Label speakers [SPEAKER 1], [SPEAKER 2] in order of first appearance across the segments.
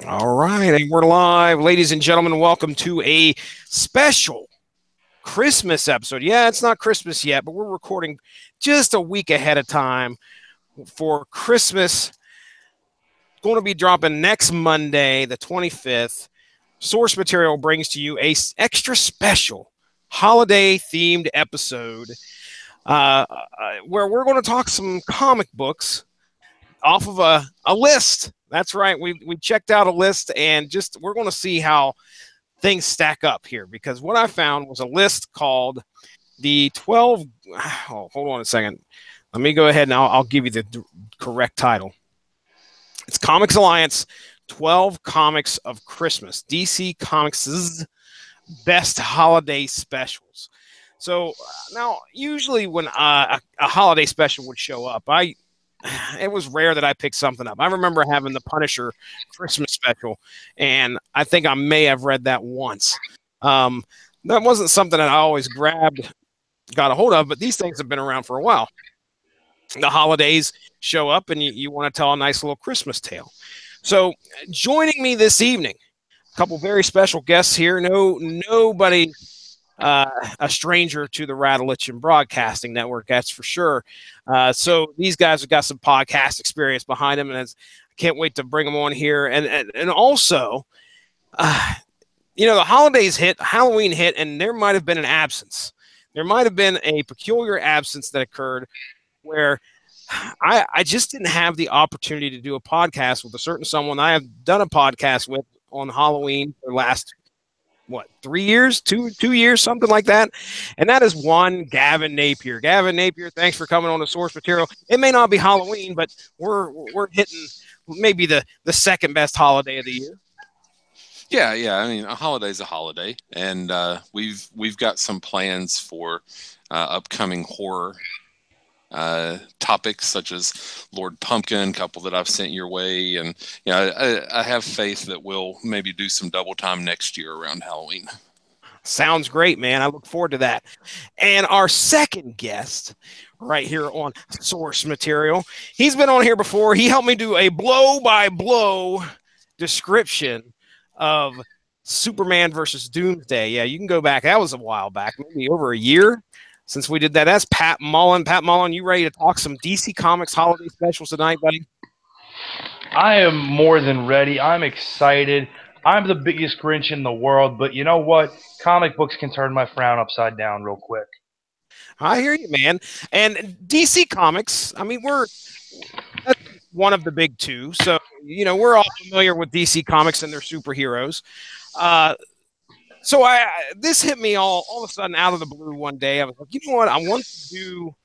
[SPEAKER 1] All right, and we're live. Ladies and gentlemen, welcome to a special Christmas episode. Yeah, it's not Christmas yet, but we're recording just a week ahead of time for Christmas. Going to be dropping next Monday, the 25th. Source Material brings to you a extra special holiday themed episode where we're going to talk some comic books off of a list. That's right. We checked out a list and just we're going to see how things stack up here because what I found was a list called the 12. Oh, hold on a second. Let me go ahead and I'll give you the correct title. It's Comics Alliance 12 Comics of Christmas, DC Comics' best holiday specials. So now, usually when a holiday special would show up, it was rare that I picked something up. I remember having the Punisher Christmas special, and I think I may have read that once. That wasn't something that I always got a hold of, but these things have been around for a while. The holidays show up, and you want to tell a nice little Christmas tale. So, joining me this evening, a couple very special guests here. Nobody a stranger to the Radulich and Broadcasting Network, that's for sure. So these guys have got some podcast experience behind them, and I can't wait to bring them on here. And also, the holidays hit, Halloween hit, and there might have been an absence. There might have been a peculiar absence that occurred where I just didn't have the opportunity to do a podcast with a certain someone I have done a podcast with on Halloween for the last 3 years, two years, something like that. And that is one Gavin Napier. Gavin Napier, thanks for coming on the Source Material. It may not be Halloween, but we're hitting maybe the second best holiday of the year.
[SPEAKER 2] Yeah. I mean, a holiday's a holiday, and we've got some plans for upcoming horror topics such as Lord Pumpkin, a couple that I've sent your way, and I have faith that we'll maybe do some double time next year around Halloween.
[SPEAKER 1] Sounds great, man. I look forward to that. And our second guest right here on Source Material, he's been on here before. He helped me do a blow-by-blow description of Superman versus Doomsday. Yeah, you can go back. That was a while back, maybe over a year since we did that. That's Pat Mullen. Pat Mullen, you ready to talk some DC Comics holiday specials tonight, buddy?
[SPEAKER 3] I am more than ready. I'm excited. I'm the biggest Grinch in the world, but you know what? Comic books can turn my frown upside down real quick.
[SPEAKER 1] I hear you, man. And DC Comics, I mean, that's one of the big two. So, we're all familiar with DC Comics and their superheroes. So this hit me all of a sudden out of the blue one day. I was like, you know what? I want to do.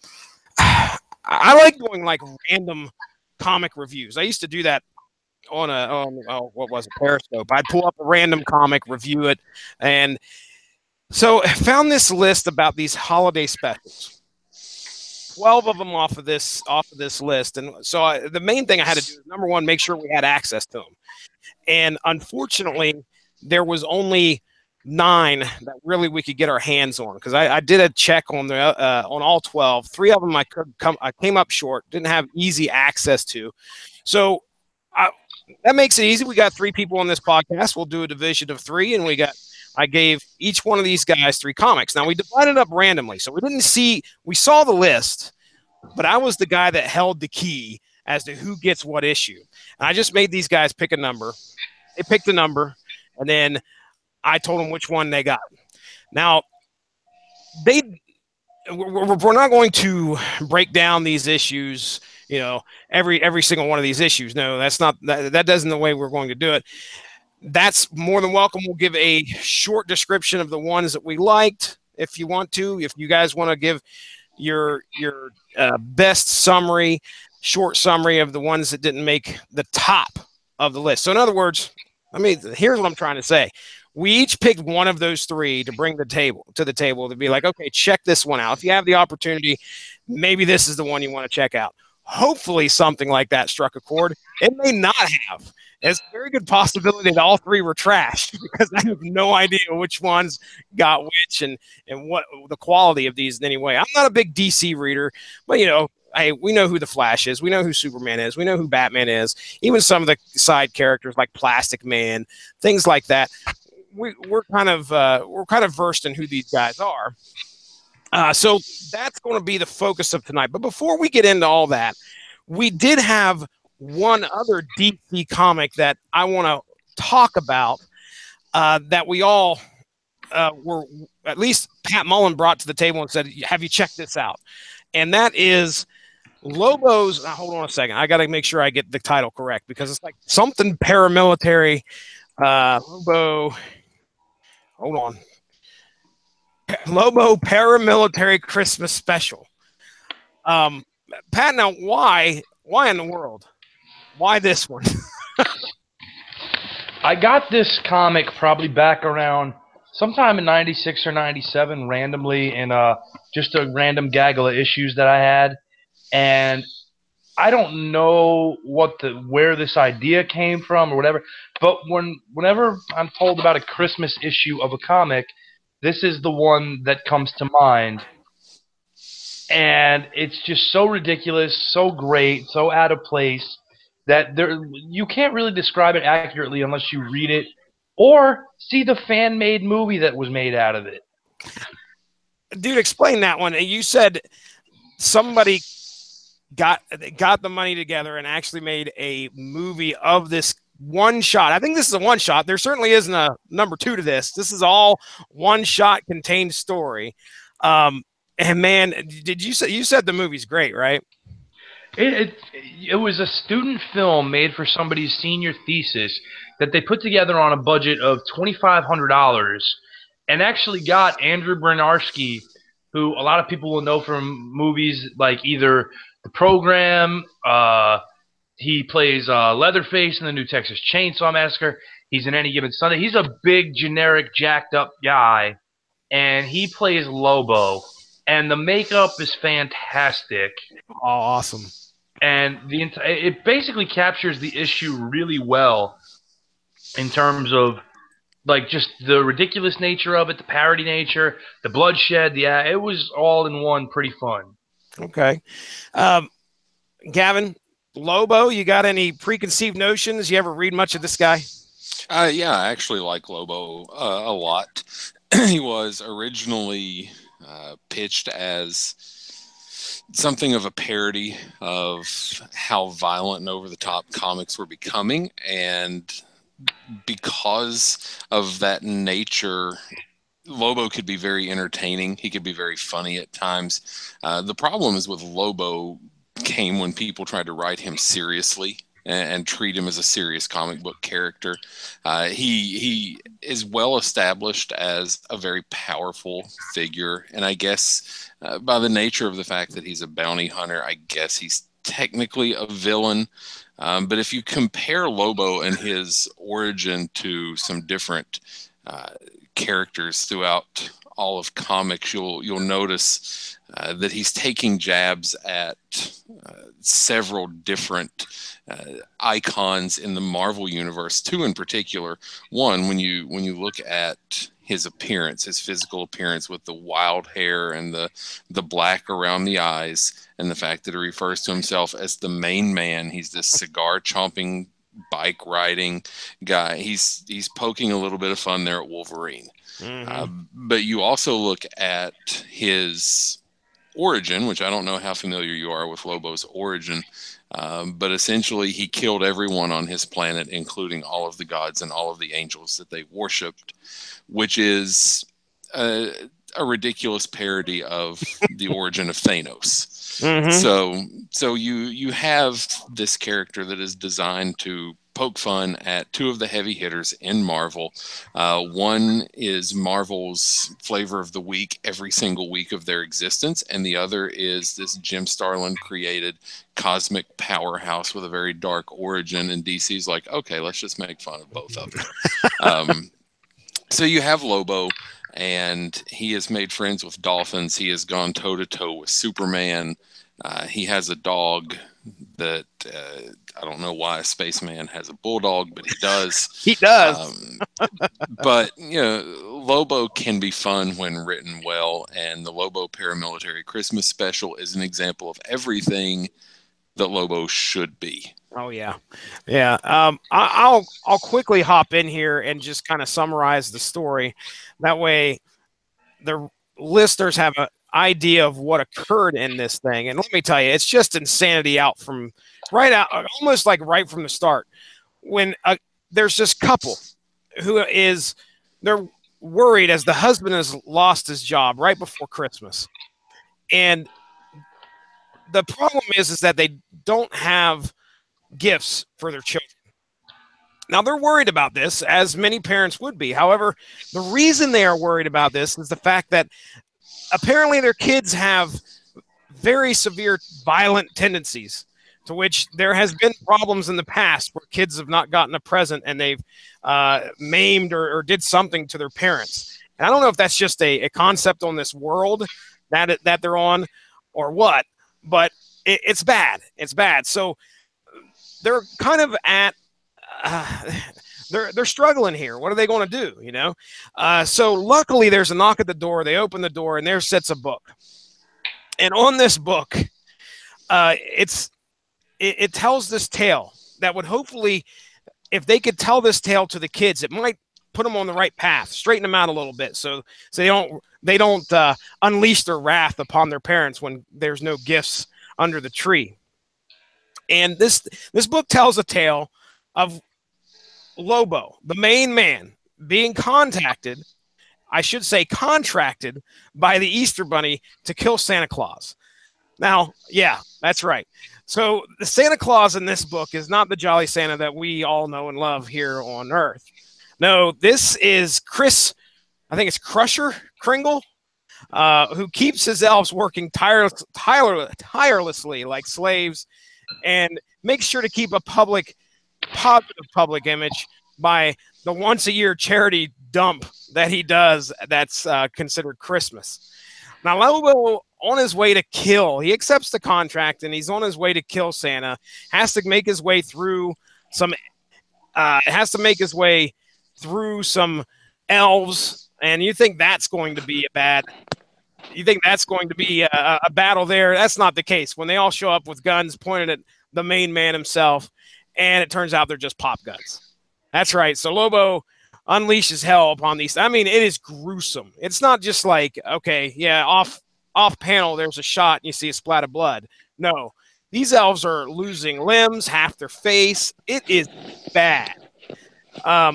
[SPEAKER 1] I like doing like random comic reviews. I used to do that on what was it, Periscope. I'd pull up a random comic, review it, and so I found this list about these holiday specials. 12 of them off of this list, and so the main thing I had to do is, number one, make sure we had access to them. And unfortunately, there was only 9 that really we could get our hands on, because I did a check on on all 12. 3 of them I came up short, didn't have easy access to. So that makes it easy. We got 3 people on this podcast. We'll do a division of 3, and I gave each one of these guys 3 comics. Now we divided up randomly, so we saw the list, but I was the guy that held the key as to who gets what issue. And I just made these guys pick a number. They picked a number, and then I told them which one they got. Now, we're not going to break down these issues, every single one of these issues. No, that doesn't the way we're going to do it. That's more than welcome. We'll give a short description of the ones that we liked, if you want to. If you guys want to give your best short summary of the ones that didn't make the top of the list. So in other words, here's what I'm trying to say. We each picked one of those 3 to bring to the table to be like, okay, check this one out. If you have the opportunity, maybe this is the one you want to check out. Hopefully something like that struck a chord. It may not have. There's a very good possibility that all 3 were trashed, because I have no idea which ones got which and what the quality of these anyway. I'm not a big DC reader, but hey, we know who the Flash is. We know who Superman is. We know who Batman is. Even some of the side characters like Plastic Man, things like that. We're kind of versed in who these guys are. So that's going to be the focus of tonight. But before we get into all that, we did have one other DC comic that I want to talk about that we all were, at least Pat Mullen brought to the table and said, have you checked this out? And that is Lobo's. Now, hold on a second. I got to make sure I get the title correct because it's like something paramilitary. Lobo. Hold on. Lobo Paramilitary Christmas Special. Pat, now why in the world? Why this one?
[SPEAKER 3] I got this comic probably back around sometime in 96 or 97 randomly in just a random gaggle of issues that I had. And I don't know where this idea came from or whatever, but whenever I'm told about a Christmas issue of a comic, this is the one that comes to mind. And it's just so ridiculous, so great, so out of place that you can't really describe it accurately unless you read it or see the fan-made movie that was made out of it.
[SPEAKER 1] Dude, explain that one. You said somebody got the money together and actually made a movie of this one shot. I think this is a one shot. There certainly isn't a number 2 to this. This is all one shot contained story. And man, you said the movie's great, right?
[SPEAKER 3] It was a student film made for somebody's senior thesis that they put together on a budget of $2,500 and actually got Andrew Bryniarski, who a lot of people will know from movies like either The Program, he plays Leatherface in the new Texas Chainsaw Massacre. He's in Any Given Sunday. He's a big, generic, jacked-up guy, and he plays Lobo. And the makeup is fantastic.
[SPEAKER 1] Oh, awesome.
[SPEAKER 3] And it basically captures the issue really well in terms of like just the ridiculous nature of it, the parody nature, the bloodshed. Yeah, it was all in one, pretty fun.
[SPEAKER 1] Okay. Gavin, Lobo, you got any preconceived notions? You ever read much of this guy?
[SPEAKER 2] Yeah, I actually like Lobo a lot. He was originally pitched as something of a parody of how violent and over-the-top comics were becoming, and because of that nature, Lobo could be very entertaining. He could be very funny at times. The problem is with Lobo came when people tried to write him seriously and treat him as a serious comic book character. He is well established as a very powerful figure, and I guess by the nature of the fact that he's a bounty hunter, I guess he's technically a villain. But if you compare Lobo and his origin to some different characters throughout all of comics, you'll notice that he's taking jabs at several different icons in the Marvel universe. 2 in particular. One, when you look at his appearance, his physical appearance with the wild hair and the black around the eyes, and the fact that he refers to himself as the main man. He's this cigar chomping, bike riding guy. He's poking a little bit of fun there at Wolverine. Mm-hmm. But you also look at his origin, which I don't know how familiar you are with Lobo's origin, but essentially he killed everyone on his planet, including all of the gods and all of the angels that they worshipped, which is a ridiculous parody of the origin of Thanos. Mm-hmm. So you have this character that is designed to poke fun at 2 of the heavy hitters in Marvel. One is Marvel's flavor of the week every single week of their existence, and the other is this Jim Starlin created cosmic powerhouse with a very dark origin, and DC's like, okay, let's just make fun of both of them. So you have Lobo, and he has made friends with dolphins. He has gone toe-to-toe with Superman. He has a dog that I don't know why a spaceman has a bulldog, but he does.
[SPEAKER 1] He does.
[SPEAKER 2] But, Lobo can be fun when written well, and the Lobo Paramilitary Christmas Special is an example of everything that Lobo should be.
[SPEAKER 1] Oh yeah, yeah. I'll quickly hop in here and just kind of summarize the story. That way, the listeners have an idea of what occurred in this thing. And let me tell you, it's just insanity out almost like right from the start. When there's this couple who they're worried as the husband has lost his job right before Christmas, and the problem is that they don't have gifts for their children. Now, they're worried about this, as many parents would be. However, the reason they are worried about this is the fact that apparently their kids have very severe violent tendencies, to which there has been problems in the past where kids have not gotten a present and they've maimed or did something to their parents. And I don't know if that's just a concept on this world that they're on or what, but it's bad. It's bad. So they're kind of at they're struggling here. What are they going to do? You know? So luckily there's a knock at the door. They open the door and there sits a book. And on this book, it tells this tale that would hopefully, if they could tell this tale to the kids, it might put them on the right path, straighten them out a little bit, so they don't unleash their wrath upon their parents when there's no gifts under the tree. And this book tells a tale of Lobo, the main man, being contracted by the Easter Bunny to kill Santa Claus. Now, yeah, that's right. So the Santa Claus in this book is not the Jolly Santa that we all know and love here on Earth. No, this is I think it's Crusher Kringle, who keeps his elves working tirelessly like slaves, and makes sure to keep a positive public image by the once-a-year charity dump that he does that's considered Christmas. Now, Lobo, on his way to kill, he accepts the contract, and he's on his way to kill Santa, has to make his way through some elves, and you think that's going to be a battle there. That's not the case. When they all show up with guns pointed at the main man himself, and it turns out they're just pop guns. That's right. So Lobo unleashes hell upon these. I mean, it is gruesome. It's not just like, okay, yeah, off panel, there's a shot and you see a splat of blood. No, these elves are losing limbs, half their face. It is bad. I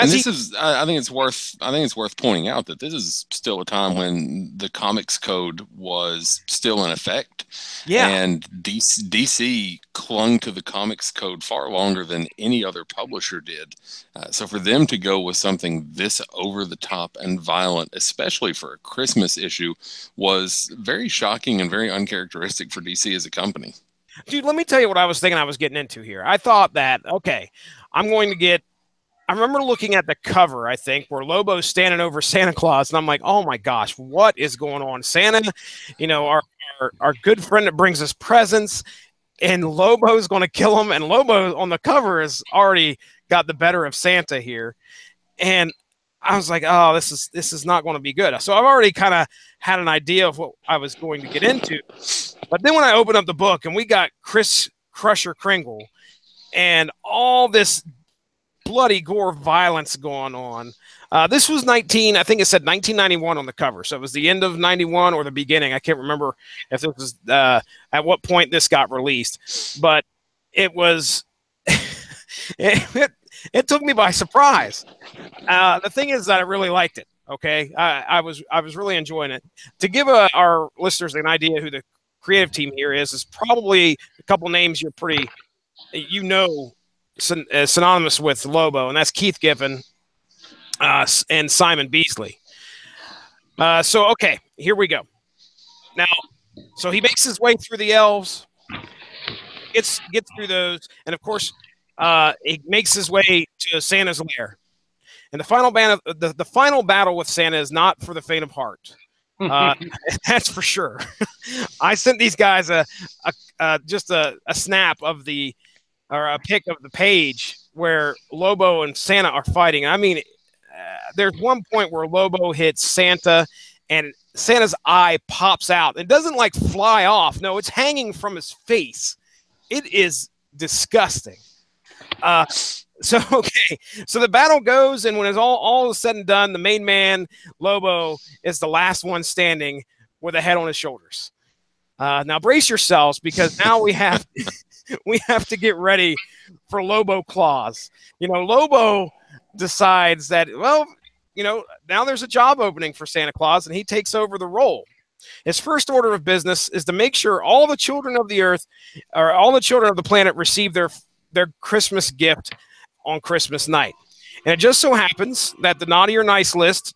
[SPEAKER 1] think
[SPEAKER 2] it's worth pointing out that this is still a time when the Comics Code was still in effect. Yeah. And DC clung to the Comics Code far longer than any other publisher did. So for them to go with something this over the top and violent, especially for a Christmas issue, was very shocking and very uncharacteristic for DC as a company.
[SPEAKER 1] Dude, let me tell you what I was thinking I was getting into here. I thought that, okay, I remember looking at the cover, I think, where Lobo's standing over Santa Claus, and I'm like, oh my gosh, what is going on? Santa, our good friend that brings us presents, and Lobo's going to kill him, and Lobo on the cover has already got the better of Santa here. And I was like, oh, this is not going to be good. So I've already kind of had an idea of what I was going to get into. But then when I opened up the book, and we got Crusher Kringle, and all this bloody gore violence going on. This was I think it said 1991 on the cover. So it was the end of 91 or the beginning. I can't remember if it was at what point this got released, but it was, it took me by surprise. The thing is that I really liked it. Okay. I was really enjoying it. To give our listeners an idea who the creative team here is probably a couple names you're pretty, synonymous with Lobo, and that's Keith Giffen and Simon Beasley. So, okay, here we go. Now, so he makes his way through the elves, gets through those, and of course, he makes his way to Santa's lair. And the final battle with Santa is not for the faint of heart. That's for sure. I sent these guys just a snap of a pic of the page where Lobo and Santa are fighting. I mean, there's one point where Lobo hits Santa, and Santa's eye pops out. It doesn't like fly off. No, it's hanging from his face. It is disgusting. So the battle goes, and when it's all is said and done, the main man, Lobo, is the last one standing with a head on his shoulders. Now brace yourselves, because now we have to get ready for Lobo Claus. Lobo decides that, well, now there's a job opening for Santa Claus, and he takes over the role. His first order of business is to make sure all the children of the earth, or all the children of the planet, receive their Christmas gift on Christmas night. And it just so happens that the naughty or nice list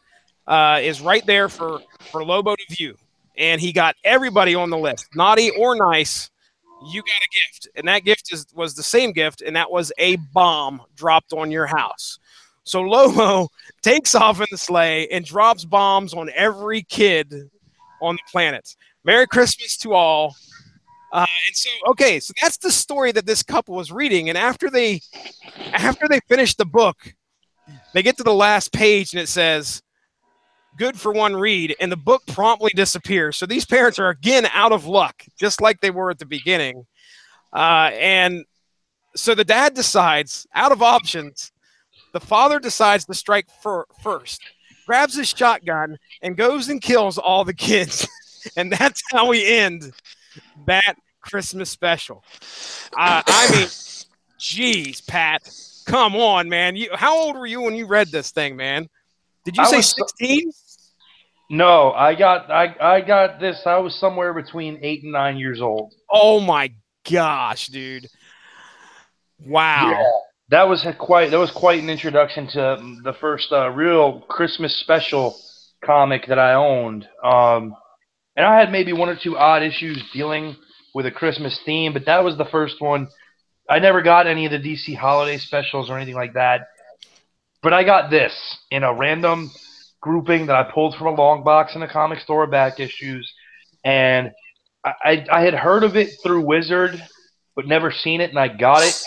[SPEAKER 1] is right there for Lobo to view. And he got everybody on the list, naughty or nice. You got a gift, and that gift was the same gift, and that was a bomb dropped on your house. So Lobo takes off in the sleigh and drops bombs on every kid on the planet. Merry Christmas to all. So that's the story that this couple was reading. And after they finish the book, they get to the last page, and it says, "Good for one read," and the book promptly disappears. So these parents are again out of luck, just like they were at the beginning. And so the dad decides, out of options, the father decides to strike first, grabs his shotgun, and goes and kills all the kids. And that's how we end that Christmas special. I mean, geez, Pat, come on, man. How old were you when you read this thing, man? Did you say 16?
[SPEAKER 3] No, I got this. I was somewhere between 8 and 9 years old.
[SPEAKER 1] Oh my gosh, dude! Wow,
[SPEAKER 3] yeah, that was quite an introduction to the first real Christmas special comic that I owned. And I had maybe one or two odd issues dealing with a Christmas theme, but that was the first one. I never got any of the DC holiday specials or anything like that. But I got this in a random grouping that I pulled from a long box in a comic store, back issues. And I had heard of it through Wizard, but never seen it, and I got it.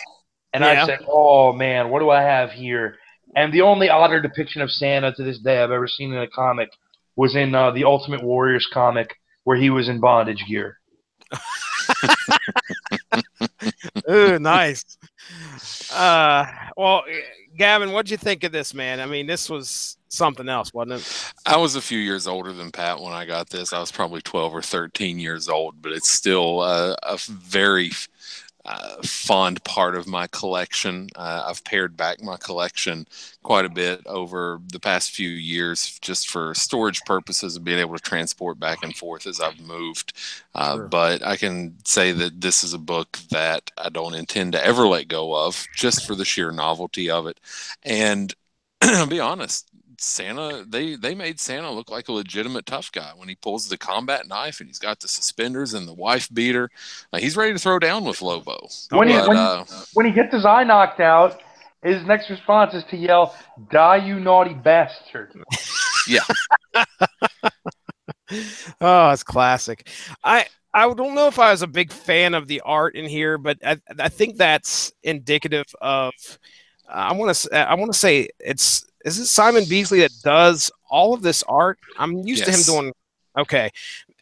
[SPEAKER 3] And I said, oh, man, what do I have here? And the only odder depiction of Santa to this day I've ever seen in a comic was in the Ultimate Warriors comic, where he was in bondage gear.
[SPEAKER 1] Ooh, nice. Well, Gavin, what'd you think of this, man? I mean, this was something else, wasn't it?
[SPEAKER 2] I was a few years older than Pat when I got this. I was probably 12 or 13 years old, but it's still a very fond part of my collection. I've pared back my collection quite a bit over the past few years, just for storage purposes and being able to transport back and forth as I've moved. Sure. But I can say that this is a book that I don't intend to ever let go of, just for the sheer novelty of it. And I'll be honest, Santa, they made Santa look like a legitimate tough guy when he pulls the combat knife and he's got the suspenders and the wife beater. He's ready to throw down with Lobo.
[SPEAKER 3] When he gets his eye knocked out, his next response is to yell, "Die, you naughty bastard!"
[SPEAKER 2] Yeah.
[SPEAKER 1] Oh, it's classic. I don't know if I was a big fan of the art in here, but I think that's indicative of. I want to say is it Simon Beasley that does all of this art? I'm used to him doing. Okay,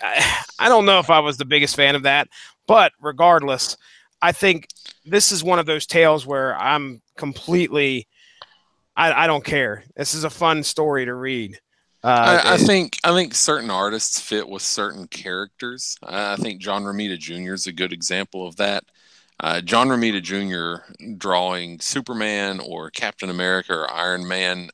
[SPEAKER 1] I don't know if I was the biggest fan of that, but regardless, I think this is one of those tales where I'm completely. I don't care. This is a fun story to read.
[SPEAKER 2] I think certain artists fit with certain characters. I think John Romita Jr. is a good example of that. John Romita Jr. drawing Superman or Captain America or Iron Man,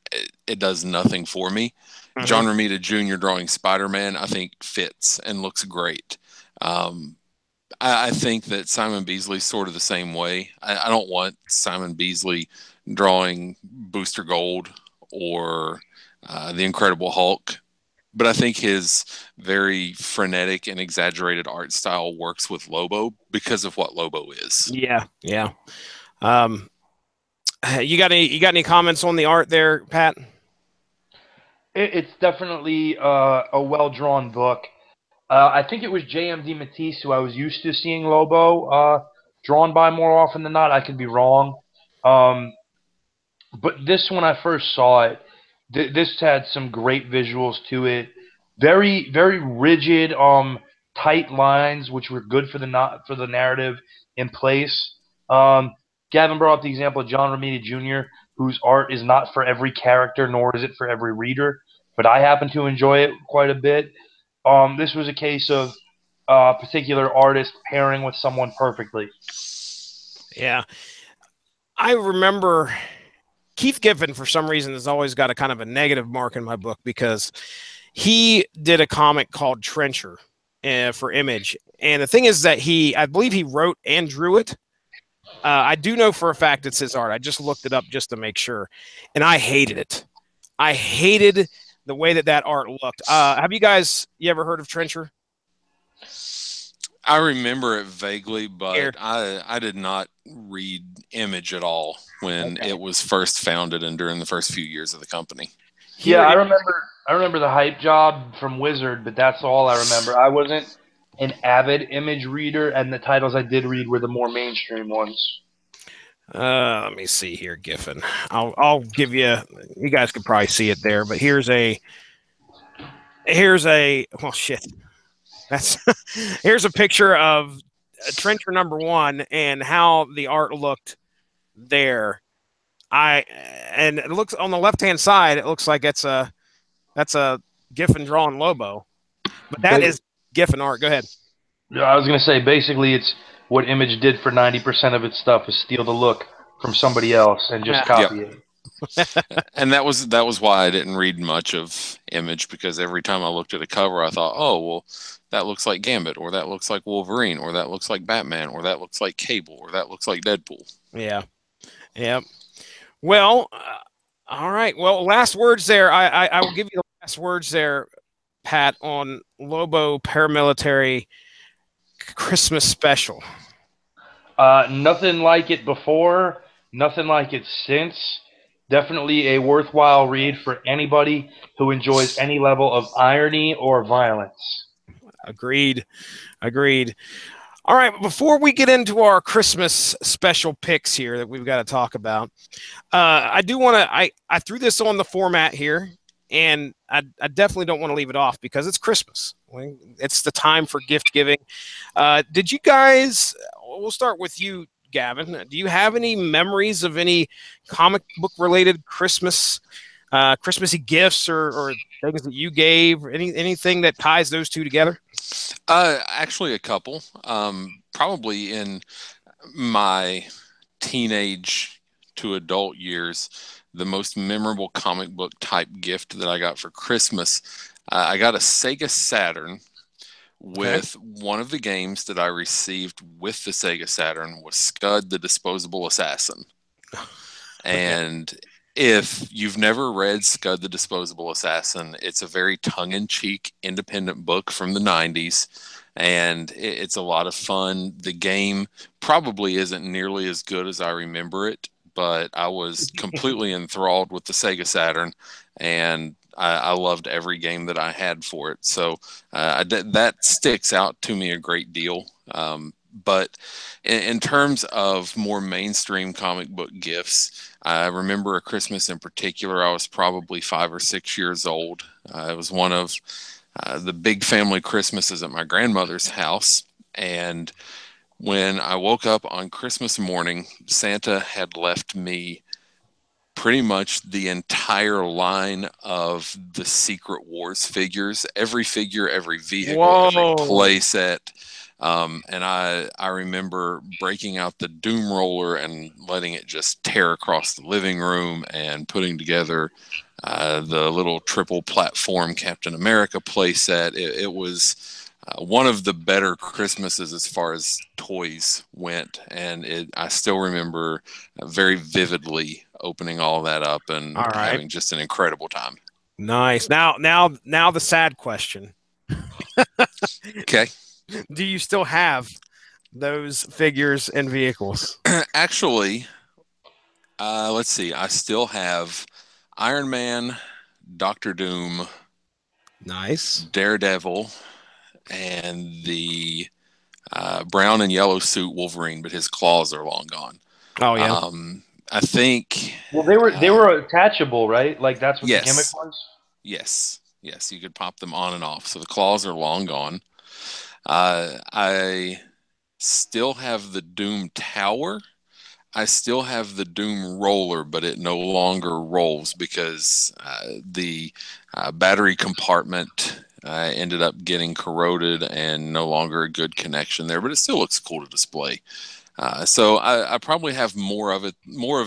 [SPEAKER 2] it does nothing for me. Mm-hmm. John Romita Jr. drawing Spider-Man, I think fits and looks great. I think that Simon Beasley's sort of the same way. I don't want Simon Beasley drawing Booster Gold or the Incredible Hulk. But I think his very frenetic and exaggerated art style works with Lobo because of what Lobo is.
[SPEAKER 1] Yeah. You got any comments on the art there, Pat?
[SPEAKER 3] It's definitely a well-drawn book. I think it was J.M. DeMatteis who I was used to seeing Lobo drawn by more often than not. I could be wrong. But this, when I first saw it, This had some great visuals to it. Very, very rigid, tight lines, which were good for the narrative in place. Um, Gavin brought up the example of John Romita Jr., whose art is not for every character, nor is it for every reader, but I happen to enjoy it quite a bit. This was a case of a particular artist pairing with someone perfectly.
[SPEAKER 1] Yeah. I remember Keith Giffen, for some reason, has always got a kind of a negative mark in my book because he did a comic called Trencher for Image. And the thing is that I believe he wrote and drew it. I do know for a fact it's his art. I just looked it up just to make sure. And I hated it. I hated the way that art looked. Have you ever heard of Trencher?
[SPEAKER 2] I remember it vaguely, but I did not read Image at all when it was first founded and during the first few years of the company.
[SPEAKER 3] Yeah, I remember the hype job from Wizard, but that's all I remember. I wasn't an avid Image reader, and the titles I did read were the more mainstream ones.
[SPEAKER 1] Let me see here, Giffen. I'll give you. You guys could probably see it there, but here's a. Well, shit. Here's a picture of Trencher #1 and how the art looked there. And it looks on the left-hand side. It looks like that's a Giffen drawing Lobo, but that is Giffen art. Go ahead.
[SPEAKER 3] Yeah, I was gonna say basically it's what Image did for 90% of its stuff is steal the look from somebody else and just copy it.
[SPEAKER 2] And that was why I didn't read much of Image, because every time I looked at a cover, I thought, oh well, that looks like Gambit, or that looks like Wolverine, or that looks like Batman, or that looks like Cable, or that looks like Deadpool.
[SPEAKER 1] Yeah. Well, all right. Well, last words there. I will give you the last words there, Pat, on Lobo Paramilitary Christmas special.
[SPEAKER 3] Nothing like it before, nothing like it since. Definitely a worthwhile read for anybody who enjoys any level of irony or violence.
[SPEAKER 1] Agreed. All right, before we get into our Christmas special picks here that we've got to talk about, I do want to. I threw this on the format here, and I definitely don't want to leave it off because it's Christmas. It's the time for gift giving. Did you guys? We'll start with you, Gavin. Do you have any memories of any comic book related Christmas, Christmassy gifts or things that you gave? Anything that ties those two together?
[SPEAKER 2] Actually, a couple. Probably in my teenage to adult years, the most memorable comic book type gift that I got for Christmas, I got a Sega Saturn with one of the games that I received with the Sega Saturn was Scud the Disposable Assassin. And if you've never read Scud the Disposable Assassin, it's a very tongue-in-cheek independent book from the 90s, and it's a lot of fun. The game probably isn't nearly as good as I remember it, but I was completely enthralled with the Sega Saturn, and I loved every game that I had for it. So that sticks out to me a great deal. But in terms of more mainstream comic book gifts, I remember a Christmas in particular. I was probably 5 or 6 years old. It was one of the big family Christmases at my grandmother's house. And when I woke up on Christmas morning, Santa had left me pretty much the entire line of the Secret Wars figures, every figure, every vehicle, every play set. And I remember breaking out the Doom Roller and letting it just tear across the living room and putting together the little triple platform Captain America play set. It was one of the better Christmases as far as toys went. And I still remember very vividly opening all that up and having just an incredible time.
[SPEAKER 1] Nice. Now the sad question.
[SPEAKER 2] Okay.
[SPEAKER 1] Do you still have those figures and vehicles?
[SPEAKER 2] Actually, let's see. I still have Iron Man, Doctor Doom,
[SPEAKER 1] nice,
[SPEAKER 2] Daredevil, and the brown and yellow suit Wolverine, but his claws are long gone.
[SPEAKER 1] Oh yeah.
[SPEAKER 2] I think.
[SPEAKER 3] Well, they were attachable, right? Like that's what the
[SPEAKER 2] Yes.
[SPEAKER 3] gimmick was.
[SPEAKER 2] Yes. Yes. You could pop them on and off. So the claws are long gone. I still have the Doom Tower. I still have the Doom Roller, but it no longer rolls because the battery compartment ended up getting corroded and no longer a good connection there. But it still looks cool to display. So I probably have more of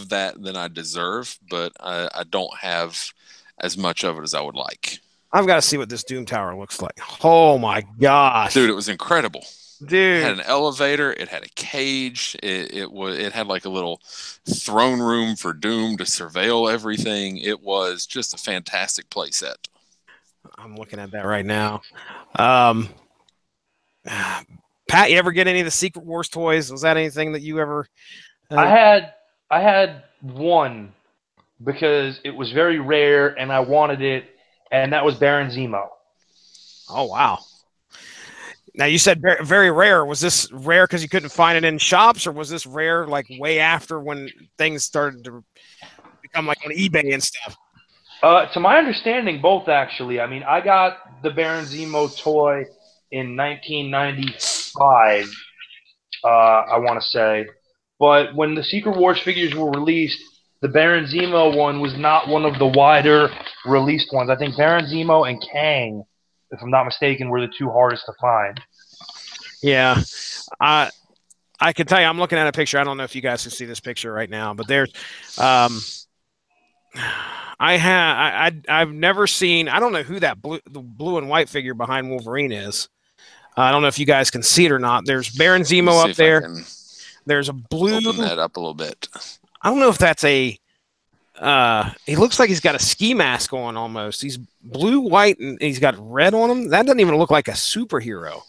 [SPEAKER 2] that than I deserve, but I don't have as much of it as I would like.
[SPEAKER 1] I've got to see what this Doom Tower looks like. Oh my gosh,
[SPEAKER 2] dude! It was incredible.
[SPEAKER 1] Dude,
[SPEAKER 2] it had an elevator. It had a cage. It had like a little throne room for Doom to surveil everything. It was just a fantastic playset.
[SPEAKER 1] I'm looking at that right now. Pat, you ever get any of the Secret Wars toys? Was that anything that you ever?
[SPEAKER 3] I had one because it was very rare and I wanted it, and that was Baron Zemo.
[SPEAKER 1] Oh wow! Now you said very rare. Was this rare because you couldn't find it in shops, or was this rare like way after when things started to become like on eBay and stuff?
[SPEAKER 3] To my understanding, both actually. I mean, I got the Baron Zemo toy in 1995. I want to say, but when the Secret Wars figures were released, the Baron Zemo one was not one of the wider released ones. I think Baron Zemo and Kang, if I'm not mistaken, were the two hardest to find.
[SPEAKER 1] Yeah. I can tell you, I'm looking at a picture. I don't know if you guys can see this picture right now, but there's, I've never seen, I don't know who the blue and white figure behind Wolverine is. I don't know if you guys can see it or not. There's Baron Zemo up there. There's a blue.
[SPEAKER 2] Open that up a little bit.
[SPEAKER 1] I don't know if that's a, he looks like he's got a ski mask on almost. He's blue, white, and he's got red on him. That doesn't even look like a superhero.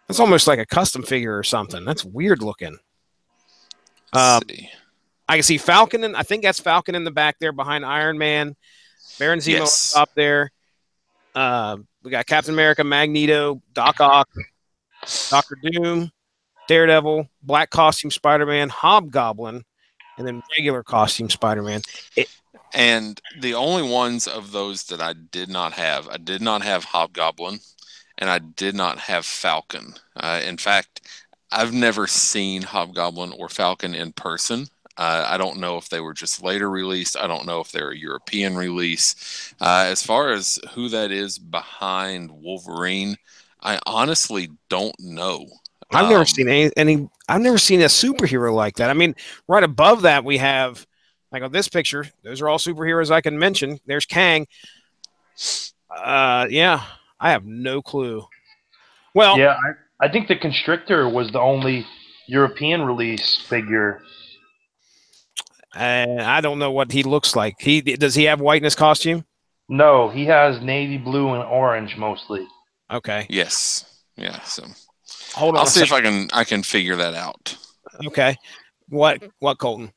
[SPEAKER 1] That's almost like a custom figure or something. That's weird looking. I can see Falcon, and I think that's Falcon in the back there behind Iron Man. Baron Zemo up there. We got Captain America, Magneto, Doc Ock, Doctor Doom, Daredevil, Black Costume Spider-Man, Hobgoblin, and then regular costume Spider-Man.
[SPEAKER 2] And the only ones of those that I did not have Hobgoblin, and I did not have Falcon. In fact, I've never seen Hobgoblin or Falcon in person. I don't know if they were just later released. I don't know if they're a European release. As far as who that is behind Wolverine, I honestly don't know.
[SPEAKER 1] I've never seen any. I've never seen a superhero like that. I mean, right above that we have, like on this picture, those are all superheroes I can mention. There's Kang. Yeah, I have no clue. Well,
[SPEAKER 3] yeah, I think the Constrictor was the only European release figure.
[SPEAKER 1] I don't know what he looks like. Does he have white in his costume?
[SPEAKER 3] No, he has navy blue and orange mostly.
[SPEAKER 1] Okay.
[SPEAKER 2] Yes. Yeah. So
[SPEAKER 1] hold on.
[SPEAKER 2] I'll see if I can figure that out.
[SPEAKER 1] Okay. What Colton?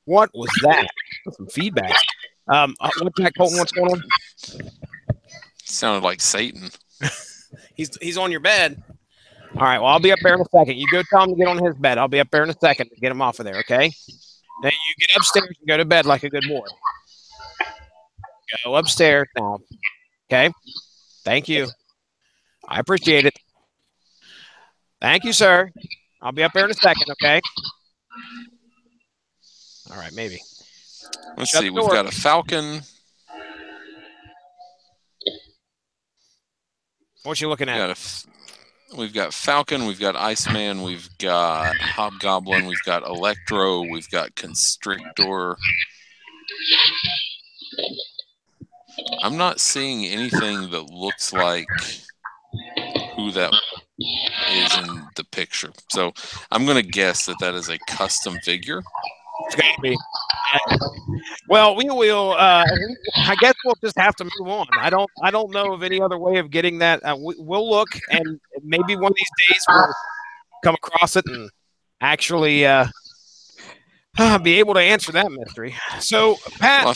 [SPEAKER 1] What was that? That's some feedback. What's that, Colton? What's going on?
[SPEAKER 2] Sounded like Satan.
[SPEAKER 1] He's on your bed. All right. Well, I'll be up there in a second. You go tell him to get on his bed. I'll be up there in a second to get him off of there. Okay. Then you get upstairs and go to bed like a good boy. Go upstairs now. Okay. Thank you. I appreciate it. Thank you, sir. I'll be up there in a second. Okay. All right. Maybe.
[SPEAKER 2] Let's see. We've got a Falcon.
[SPEAKER 1] What you looking at?
[SPEAKER 2] We've got Falcon, we've got Iceman, we've got Hobgoblin, we've got Electro, we've got Constrictor. I'm not seeing anything that looks like who that is in the picture. So I'm going to guess that is a custom figure.
[SPEAKER 1] It's got to be. Well, we will. I guess we'll just have to move on. I don't know of any other way of getting that. We'll look, and maybe one of these days we'll come across it and actually be able to answer that mystery. So, Pat,
[SPEAKER 2] well,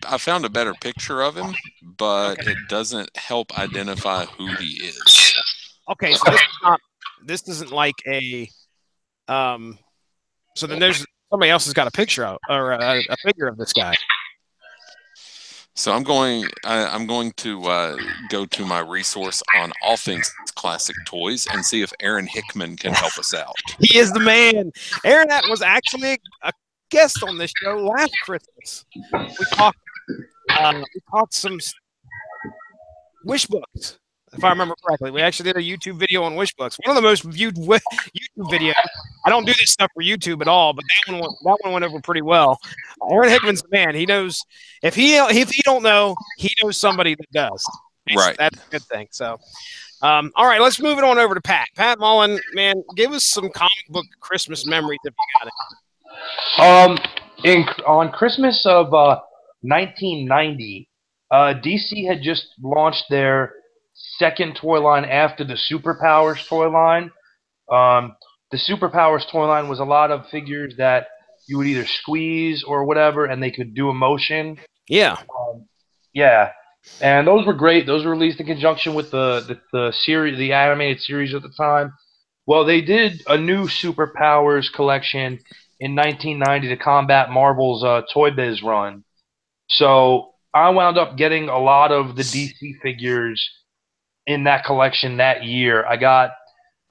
[SPEAKER 2] I found a better picture of him, but it doesn't help identify who he is.
[SPEAKER 1] Okay, so this isn't like a so then there's somebody else has got a picture of or a figure of this guy.
[SPEAKER 2] So I'm going to go to my resource on all things classic toys and see if Aaron Hickman can help us out.
[SPEAKER 1] He is the man. Aaron was actually a guest on this show last Christmas. We talked some wish books, if I remember correctly. We actually did a YouTube video on wish books. One of the most viewed YouTube videos. I don't do this stuff for YouTube at all, but that one went over pretty well. Aaron Hickman's the man. He knows if he don't know, he knows somebody that does.
[SPEAKER 2] Right.
[SPEAKER 1] That's a good thing. So, all right, let's move it on over to Pat. Pat Mullen, man, give us some comic book Christmas memories if you got
[SPEAKER 3] it. On Christmas of 1990, DC had just launched their second toy line after the Superpowers toy line. The Superpowers toy line was a lot of figures that you would either squeeze or whatever, and they could do a motion.
[SPEAKER 1] Yeah.
[SPEAKER 3] Yeah. And those were great. Those were released in conjunction with the series, the animated series at the time. Well, they did a new Superpowers collection in 1990 to combat Marvel's Toy Biz run. So I wound up getting a lot of the DC figures in that collection that year. I got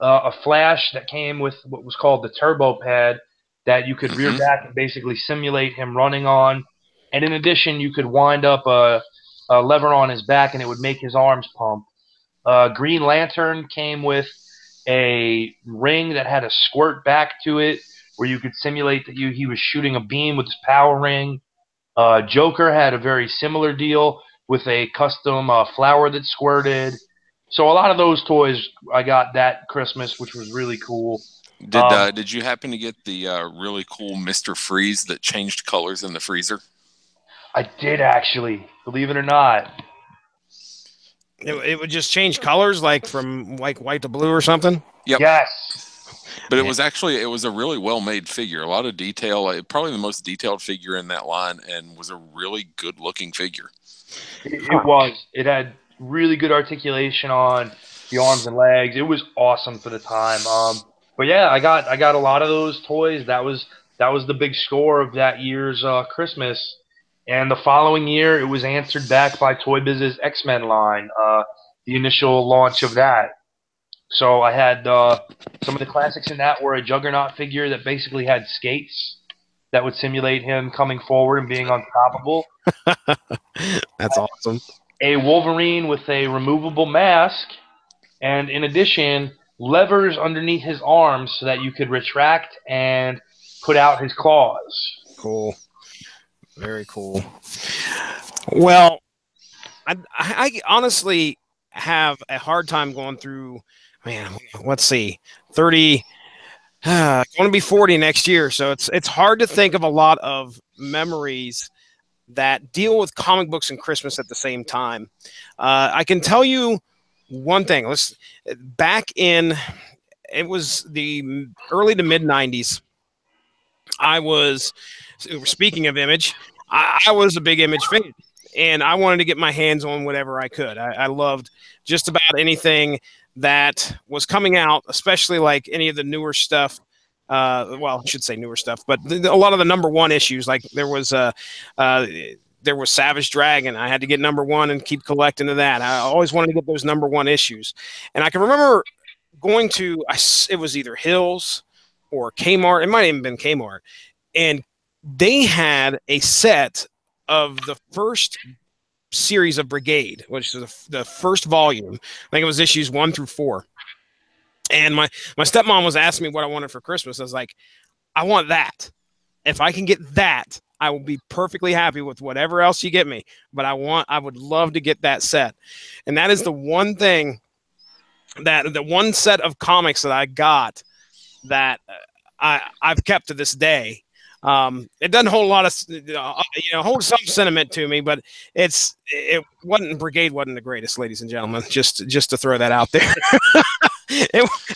[SPEAKER 3] a Flash that came with what was called the Turbo Pad that you could rear back and basically simulate him running on. And in addition, you could wind up a lever on his back and it would make his arms pump. Green Lantern came with a ring that had a squirt back to it where you could simulate that he was shooting a beam with his power ring. Joker had a very similar deal with a custom flower that squirted. So a lot of those toys I got that Christmas, which was really cool.
[SPEAKER 2] Did you happen to get the really cool Mr. Freeze that changed colors in the freezer?
[SPEAKER 3] I did actually, believe it or not.
[SPEAKER 1] It would just change colors, like from like white to blue or something.
[SPEAKER 2] Yep.
[SPEAKER 3] Yes.
[SPEAKER 2] But it was a really well made figure. A lot of detail. Probably the most detailed figure in that line, and was a really good looking figure.
[SPEAKER 3] It was. It had really good articulation on the arms and legs. It was awesome for the time. But yeah, I got a lot of those toys. That was the big score of that year's Christmas. And the following year, it was answered back by Toy Biz's X-Men line, the initial launch of that. So I had some of the classics in that were a Juggernaut figure that basically had skates that would simulate him coming forward and being unstoppable.
[SPEAKER 1] That's awesome.
[SPEAKER 3] A Wolverine with a removable mask, and in addition, levers underneath his arms so that you could retract and put out his claws.
[SPEAKER 1] Cool. Very cool. Well, I honestly have a hard time going through, man, let's see, 30, going to be 40 next year. So it's hard to think of a lot of memories that deal with comic books and Christmas at the same time. I can tell you one thing. It was the early to mid 90s. Speaking of Image, I was a big Image fan, and I wanted to get my hands on whatever I could. I loved just about anything that was coming out, especially like any of the newer stuff. Well, I should say newer stuff, but a lot of the #1 issues. Like there was Savage Dragon. I had to get #1 and keep collecting to that. I always wanted to get those #1 issues, and I can remember going to it was either Hills or Kmart. It might have even been Kmart, and they had a set of the first series of Brigade, which is the first volume. I think it was issues 1 through 4. And my stepmom was asking me what I wanted for Christmas. I was like, I want that. If I can get that, I will be perfectly happy with whatever else you get me. But I would love to get that set. And that is the one thing the one set of comics that I got that I've kept to this day. It doesn't hold a lot of, hold some sentiment to me, but Brigade wasn't the greatest, ladies and gentlemen, just to throw that out there.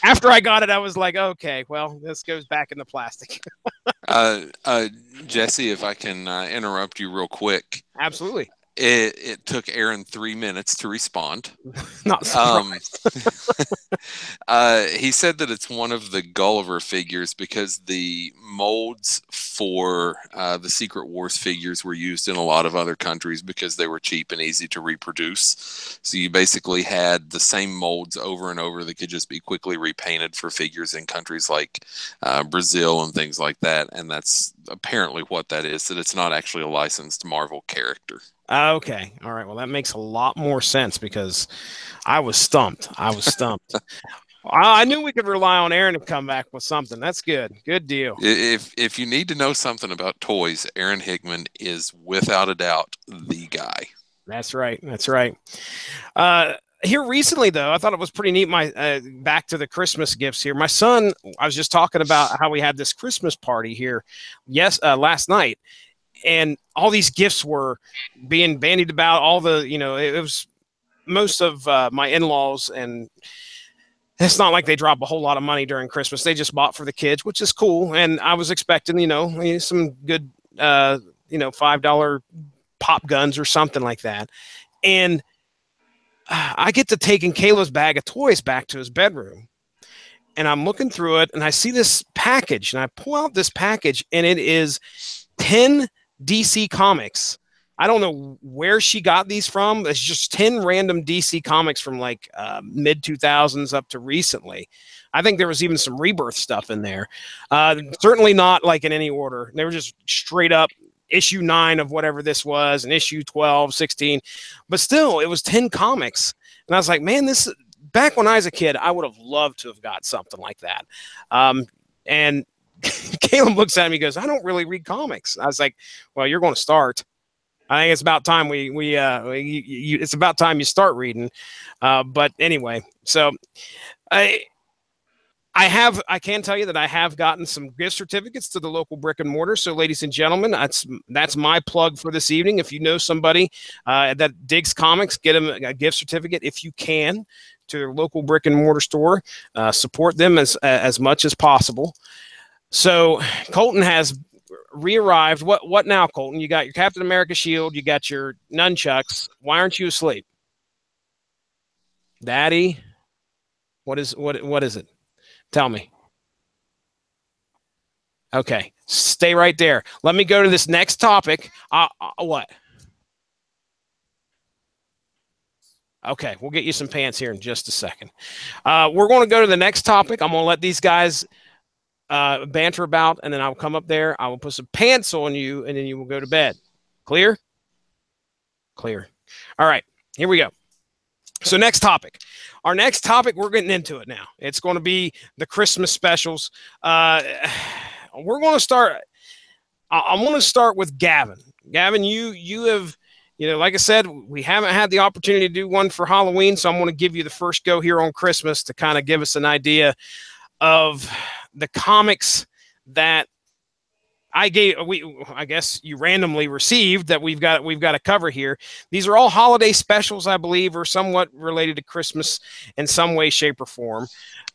[SPEAKER 1] After I got it, I was like, okay, well, this goes back in the plastic.
[SPEAKER 2] Jesse, if I can interrupt you real quick.
[SPEAKER 1] Absolutely.
[SPEAKER 2] It took Aaron 3 minutes to respond.
[SPEAKER 1] Not surprised.
[SPEAKER 2] He said that it's one of the Gulliver figures because the molds for the Secret Wars figures were used in a lot of other countries because they were cheap and easy to reproduce. So you basically had the same molds over and over that could just be quickly repainted for figures in countries like Brazil and things like that. And that's apparently what that is, that it's not actually a licensed Marvel character.
[SPEAKER 1] Okay. All right. Well, that makes a lot more sense because I was stumped. I knew we could rely on Aaron to come back with something. That's good. Good deal.
[SPEAKER 2] If you need to know something about toys, Aaron Hickman is without a doubt the guy.
[SPEAKER 1] That's right. That's right. Here recently, though, I thought it was pretty neat. My back to the Christmas gifts here. My son, I was just talking about how we had this Christmas party here. Last night. And all these gifts were being bandied about. All the, it was most of my in-laws, and it's not like they drop a whole lot of money during Christmas. They just bought for the kids, which is cool. And I was expecting, some good, $5 pop guns or something like that. And I get to taking Caleb's bag of toys back to his bedroom. And I'm looking through it, and I see this package. And I pull out this package, and it is 10 DC Comics. I don't know where she got these from. It's just 10 random DC Comics from like mid 2000s up to recently. I think there was even some Rebirth stuff in there. Certainly not like in any order. They were just straight up issue 9 of whatever this was and issue 12, 16. But still, it was 10 comics. And I was like, man, back when I was a kid, I would have loved to have got something like that. And Caleb looks at me and goes, I don't really read comics. I was like, well, you're going to start. I think it's about time it's about time you start reading. But anyway, so I can tell you that I have gotten some gift certificates to the local brick and mortar. So ladies and gentlemen, that's my plug for this evening. If you know somebody that digs comics, get them a gift certificate if you can to their local brick and mortar store. Support them as much as possible. So Colton has re-arrived. What now, Colton? You got your Captain America shield. You got your nunchucks. Why aren't you asleep? Daddy, what is it? Tell me. Okay, stay right there. Let me go to this next topic. What? Okay, we'll get you some pants here in just a second. We're going to go to the next topic. I'm going to let these guys banter about, and then I'll come up there. I will put some pants on you, and then you will go to bed. Clear? Clear. All right, here we go. So next topic. Our next topic, we're getting into it now. It's going to be the Christmas specials. We're going to start. I want to start with Gavin. Gavin, you have, like I said, we haven't had the opportunity to do one for Halloween, so I'm going to give you the first go here on Christmas to kind of give us an idea of the comics that I guess you randomly received that we've got to cover here. These are all holiday specials, I believe, or somewhat related to Christmas in some way, shape, or form.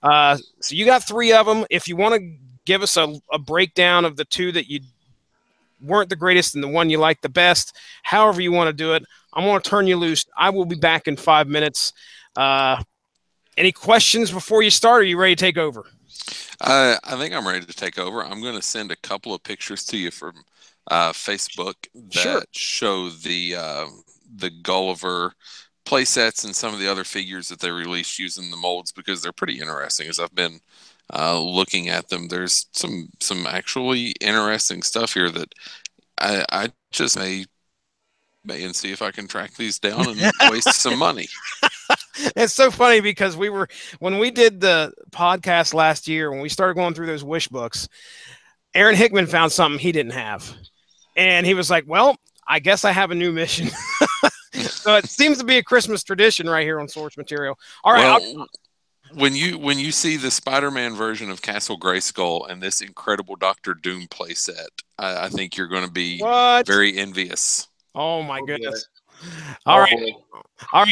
[SPEAKER 1] So you got 3 of them. If you want to give us a breakdown of the 2 that you weren't the greatest and the one you like the best, however you want to do it, I'm going to turn you loose. I will be back in 5 minutes. Any questions before you start? Or are you ready to take over?
[SPEAKER 2] I think I'm ready to take over. I'm going to send a couple of pictures to you from Facebook that show the Gulliver play sets and some of the other figures that they released using the molds, because they're pretty interesting. As I've been looking at them, there's some actually interesting stuff here that I just may and see if I can track these down and waste some money.
[SPEAKER 1] It's so funny because when we did the podcast last year, when we started going through those wish books, Aaron Hickman found something he didn't have. And he was like, well, I guess I have a new mission. So it seems to be a Christmas tradition right here on Source Material. All right.
[SPEAKER 2] Well, when you see the Spider-Man version of Castle Grayskull and this incredible Doctor Doom playset, I think you're going to be very envious.
[SPEAKER 1] Oh, my goodness. All right.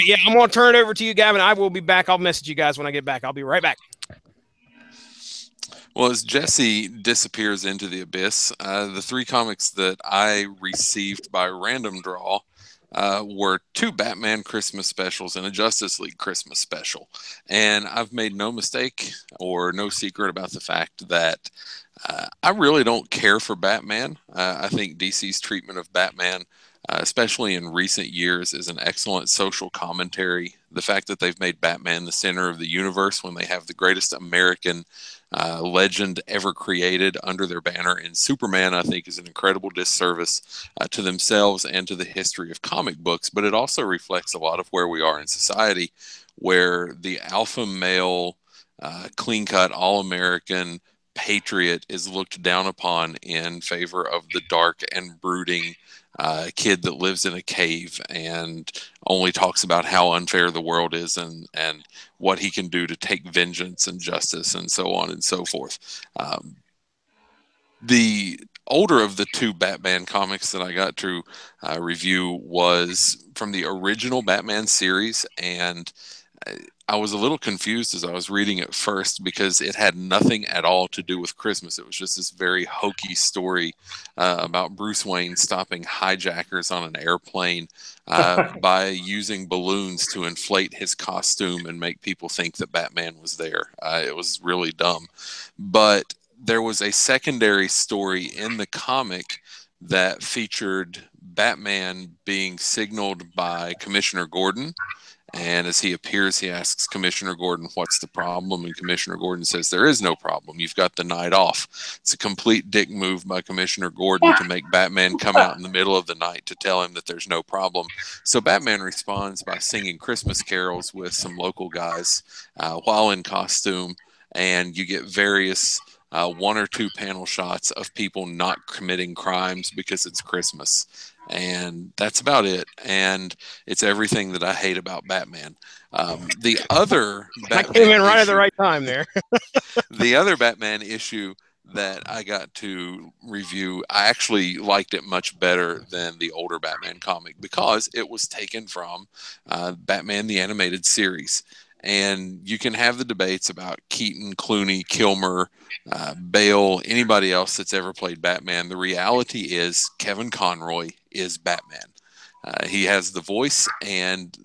[SPEAKER 1] Yeah, I'm going to turn it over to you, Gavin. I will be back. I'll message you guys when I get back. I'll be right back.
[SPEAKER 2] Well, as Jesse disappears into the abyss, the 3 comics that I received by random draw were 2 Batman Christmas specials and a Justice League Christmas special. And I've made no mistake or no secret about the fact that I really don't care for Batman. I think DC's treatment of Batman, especially in recent years, is an excellent social commentary. The fact that they've made Batman the center of the universe when they have the greatest American legend ever created under their banner in Superman, I think, is an incredible disservice to themselves and to the history of comic books. But it also reflects a lot of where we are in society, where the alpha male, clean-cut, all-American patriot is looked down upon in favor of the dark and brooding kid that lives in a cave and only talks about how unfair the world is and what he can do to take vengeance and justice and so on and so forth. The older of the 2 Batman comics that I got to review was from the original Batman series, and I was a little confused as I was reading it first because it had nothing at all to do with Christmas. It was just this very hokey story about Bruce Wayne stopping hijackers on an airplane by using balloons to inflate his costume and make people think that Batman was there. It was really dumb. But there was a secondary story in the comic that featured Batman being signaled by Commissioner Gordon. And as he appears, he asks Commissioner Gordon, what's the problem? And Commissioner Gordon says, there is no problem. You've got the night off. It's a complete dick move by Commissioner Gordon to make Batman come out in the middle of the night to tell him that there's no problem. So Batman responds by singing Christmas carols with some local guys while in costume. And you get various 1 or 2 panel shots of people not committing crimes because it's Christmas. And that's about it. And it's everything that I hate about Batman. The other Batman
[SPEAKER 1] I came in right at the right time there.
[SPEAKER 2] The other Batman issue that I got to review, I actually liked it much better than the older Batman comic because it was taken from Batman the Animated Series. And you can have the debates about Keaton, Clooney, Kilmer, Bale, anybody else that's ever played Batman. The reality is Kevin Conroy is Batman. He has the voice, and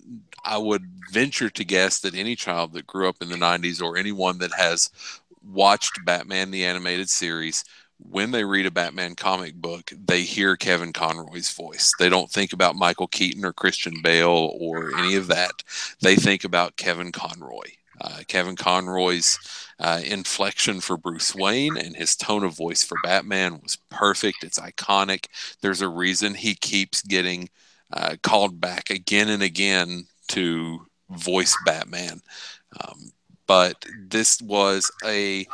[SPEAKER 2] I would venture to guess that any child that grew up in the 90s or anyone that has watched Batman the Animated Series, when they read a Batman comic book, they hear Kevin Conroy's voice. They don't think about Michael Keaton or Christian Bale or any of that. They think about Kevin Conroy. Kevin Conroy's inflection for Bruce Wayne and his tone of voice for Batman was perfect. It's iconic. There's a reason he keeps getting called back again and again to voice Batman. But this was a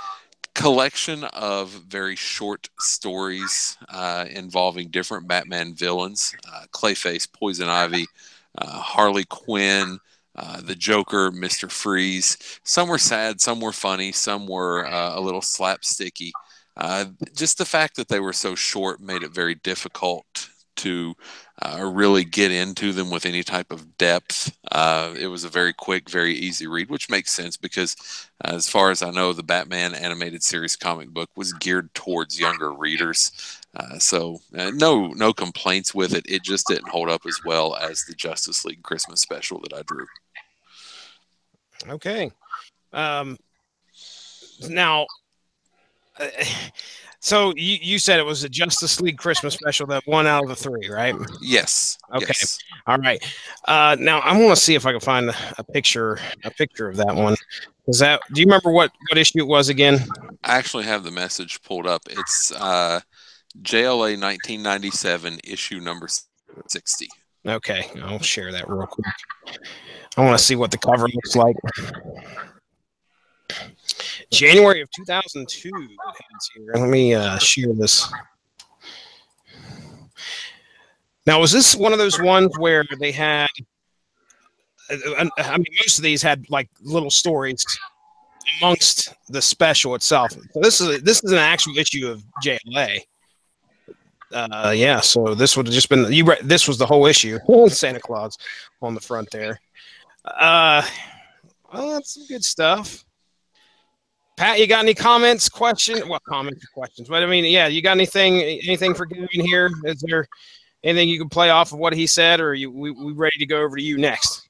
[SPEAKER 2] collection of very short stories involving different Batman villains, Clayface, Poison Ivy, Harley Quinn, the Joker, Mr. Freeze. Some were sad, some were funny, some were a little slapsticky. Just the fact that they were so short made it very difficult to really get into them with any type of depth. It was a very quick, very easy read, which makes sense because as far as I know, the Batman animated series comic book was geared towards younger readers. So no complaints with it. It just didn't hold up as well as the Justice League Christmas special that I drew.
[SPEAKER 1] Okay. Now, so you said it was a Justice League Christmas special, that 1 out of the 3, right?
[SPEAKER 2] Yes.
[SPEAKER 1] Okay.
[SPEAKER 2] Yes.
[SPEAKER 1] All right. Now I want to see if I can find a picture of that one. Do you remember what issue it was again?
[SPEAKER 2] I actually have the message pulled up. It's JLA 1997 issue number 60.
[SPEAKER 1] Okay, I'll share that real quick. I want to see what the cover looks like. January of 2002. It has here. Let me share this. Now, was this one of those ones where they had? I mean, most of these had like little stories amongst the special itself. So this is an actual issue of JLA. Yeah, so this would have just been this was the whole issue. Santa Claus on the front there. Well, that's some good stuff. Pat, you got any comments, questions? Well, comments, questions. But I mean, yeah, you got anything for giving here? Is there anything you can play off of what he said, or we ready to go over to you next?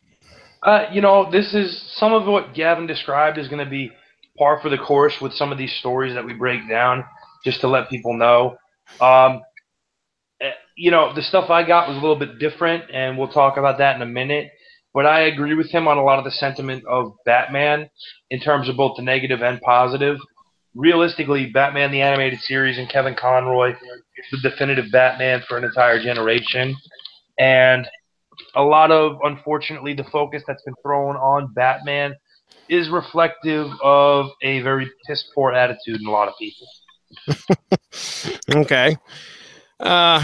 [SPEAKER 3] This is some of what Gavin described is going to be par for the course with some of these stories that we break down, just to let people know. The stuff I got was a little bit different, and we'll talk about that in a minute. But I agree with him on a lot of the sentiment of Batman in terms of both the negative and positive. Realistically, Batman the Animated Series and Kevin Conroy is the definitive Batman for an entire generation. And a lot of, unfortunately, the focus that's been thrown on Batman is reflective of a very piss-poor attitude in a lot of people.
[SPEAKER 1] Okay. All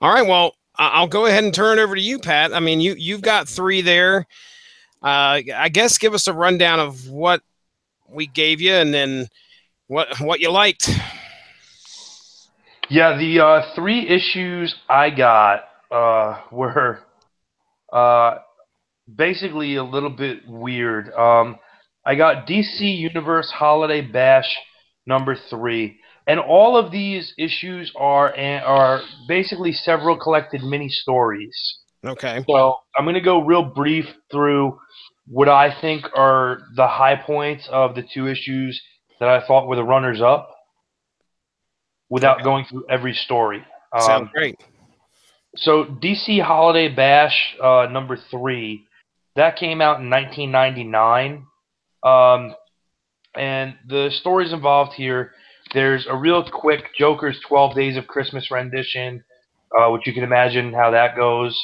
[SPEAKER 1] right, well, I'll go ahead and turn it over to you, Pat. I mean, you've got 3 there. I guess give us a rundown of what we gave you, and then what you liked.
[SPEAKER 3] Yeah, the 3 issues I got were basically a little bit weird. I got DC Universe Holiday Bash number 3, and all of these issues are basically several collected mini stories.
[SPEAKER 1] Okay.
[SPEAKER 3] So I'm going to go real brief through what I think are the high points of the 2 issues that I thought were the runners-up without going through every story.
[SPEAKER 1] Sounds great.
[SPEAKER 3] So DC Holiday Bash number 3, that came out in 1999. And the stories involved here, there's a real quick Joker's 12 Days of Christmas rendition, which you can imagine how that goes.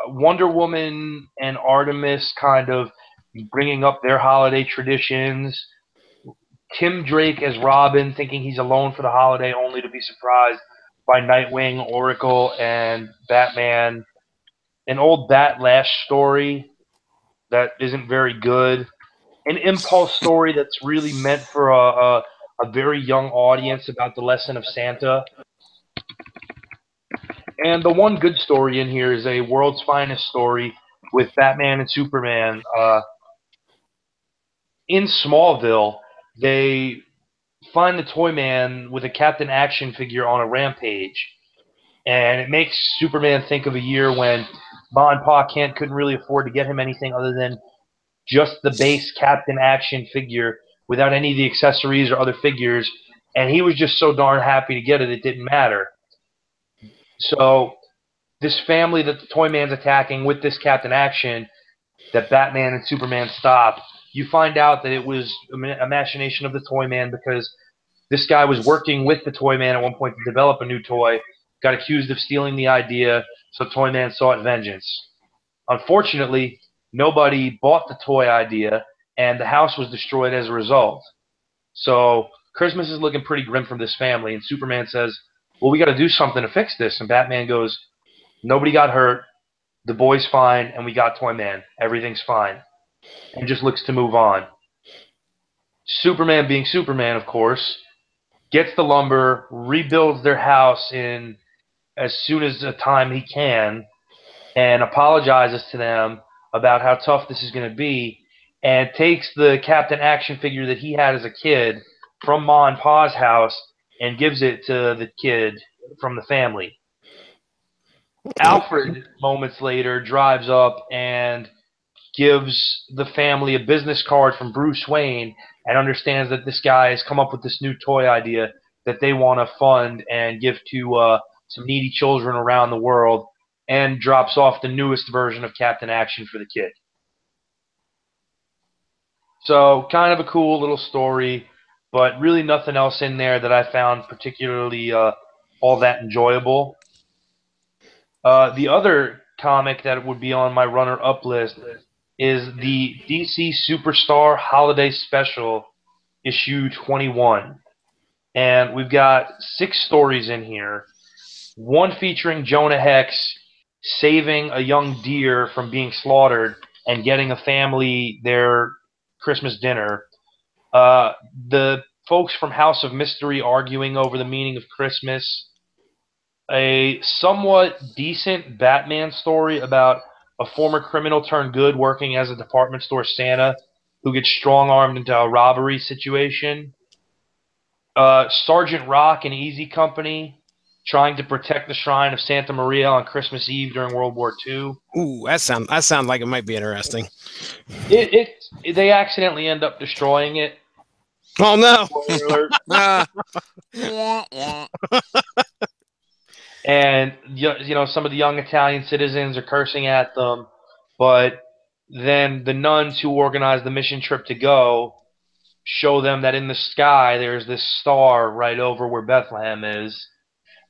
[SPEAKER 3] Wonder Woman and Artemis kind of bringing up their holiday traditions. Tim Drake as Robin, thinking he's alone for the holiday, only to be surprised by Nightwing, Oracle, and Batman. An old Batlash story that isn't very good. An impulse story that's really meant for a very young audience about the lesson of Santa. And the one good story in here is a World's Finest story with Batman and Superman. In Smallville, they find the Toyman with a Captain Action figure on a rampage. And it makes Superman think of a year when Ma and Pa Kent couldn't really afford to get him anything other than just the base Captain Action figure without any of the accessories or other figures. And he was just so darn happy to get it, it didn't matter. So this family that the Toyman's attacking with this Captain Action that Batman and Superman stop, you find out that it was a machination of the Toyman because this guy was working with the Toyman at one point to develop a new toy, got accused of stealing the idea, so Toyman sought vengeance. Unfortunately, nobody bought the toy idea, and the house was destroyed as a result. So Christmas is looking pretty grim for this family, and Superman says, well, we got to do something to fix this. And Batman goes, nobody got hurt, the boy's fine, and we got Toyman. Everything's fine. And just looks to move on. Superman, being Superman, of course, gets the lumber, rebuilds their house in as soon as the time he can, and apologizes to them about how tough this is going to be, and takes the Captain Action figure that he had as a kid from Ma and Pa's house and gives it to the kid from the family. Alfred, moments later, drives up and gives the family a business card from Bruce Wayne and understands that this guy has come up with this new toy idea that they want to fund and give to some needy children around the world, and drops off the newest version of Captain Action for the kid. So kind of a cool little story, but really nothing else in there that I found particularly all that enjoyable. The other comic that would be on my runner-up list is the DC Superstar Holiday Special, issue 21. And we've got 6 stories in here. One featuring Jonah Hex saving a young deer from being slaughtered and getting a family their Christmas dinner. The folks from House of Mystery arguing over the meaning of Christmas. A somewhat decent Batman story about a former criminal turned good working as a department store Santa who gets strong-armed into a robbery situation. Sergeant Rock and Easy Company, trying to protect the shrine of Santa Maria on Christmas Eve during World War II.
[SPEAKER 1] Ooh, that sounds like it might be interesting.
[SPEAKER 3] They accidentally end up destroying it.
[SPEAKER 1] Oh no!
[SPEAKER 3] Spoiler alert. And some of the young Italian citizens are cursing at them, but then the nuns who organized the mission trip to go show them that in the sky there's this star right over where Bethlehem is.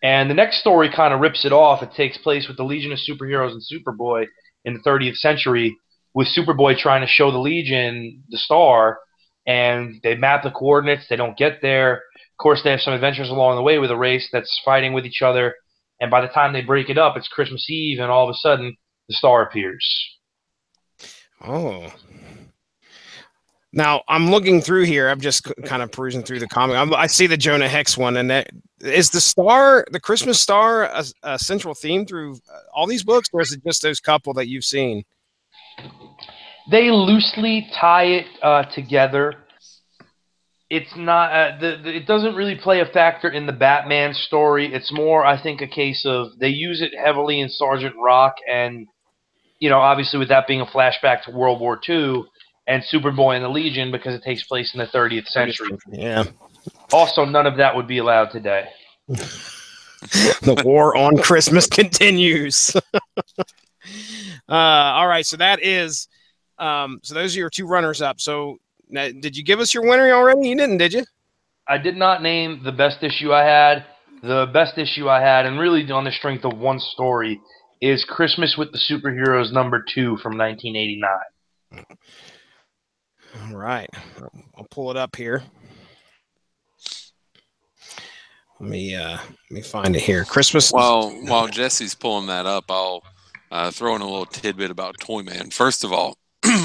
[SPEAKER 3] And the next story kind of rips it off. It takes place with the Legion of Superheroes and Superboy in the 30th century, with Superboy trying to show the Legion the star, and they map the coordinates. They don't get there. Of course, they have some adventures along the way with a race that's fighting with each other. And by the time they break it up, it's Christmas Eve, and all of a sudden, the star appears.
[SPEAKER 1] Oh. Now, I'm looking through here. I'm just kind of perusing through the comic. I see the Jonah Hex one, and that is the Christmas star, a central theme through all these books, or is it just those couple that you've seen?
[SPEAKER 3] They loosely tie it together. It's not. It doesn't really play a factor in the Batman story. It's more, I think, a case of they use it heavily in Sergeant Rock, and obviously with that being a flashback to World War II, and Superboy and the Legion because it takes place in the 30th century.
[SPEAKER 1] Yeah.
[SPEAKER 3] Also, none of that would be allowed today.
[SPEAKER 1] The war on Christmas continues. All right, so that is. So those are your two runners-up. So. Now, did you give us your winner already? You didn't, did you? I
[SPEAKER 3] did not name the best issue I had. The best issue I had, and really on the strength of one story, is Christmas with the Superheroes #2 from 1989.
[SPEAKER 1] All right. I'll pull it up here. Let me find it here. Christmas.
[SPEAKER 2] While Jesse's pulling that up, I'll throw in a little tidbit about Toyman. First of all,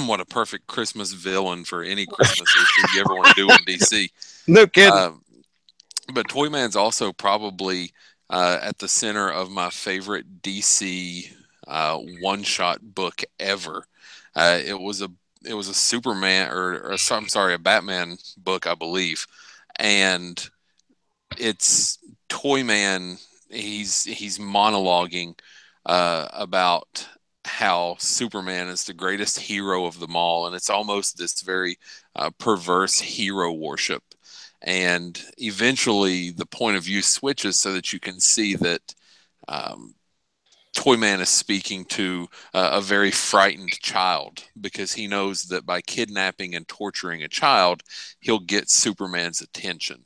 [SPEAKER 2] what a perfect Christmas villain for any Christmas issue you ever want to do in DC.
[SPEAKER 1] No kidding.
[SPEAKER 2] But Toyman's also probably at the center of my favorite DC one-shot book ever. It was a Superman a Batman book, I believe, and it's Toyman. He's monologuing about how Superman is the greatest hero of them all, and it's almost this very perverse hero worship. And eventually the point of view switches so that you can see that Toyman is speaking to a very frightened child, because he knows that by kidnapping and torturing a child, he'll get Superman's attention.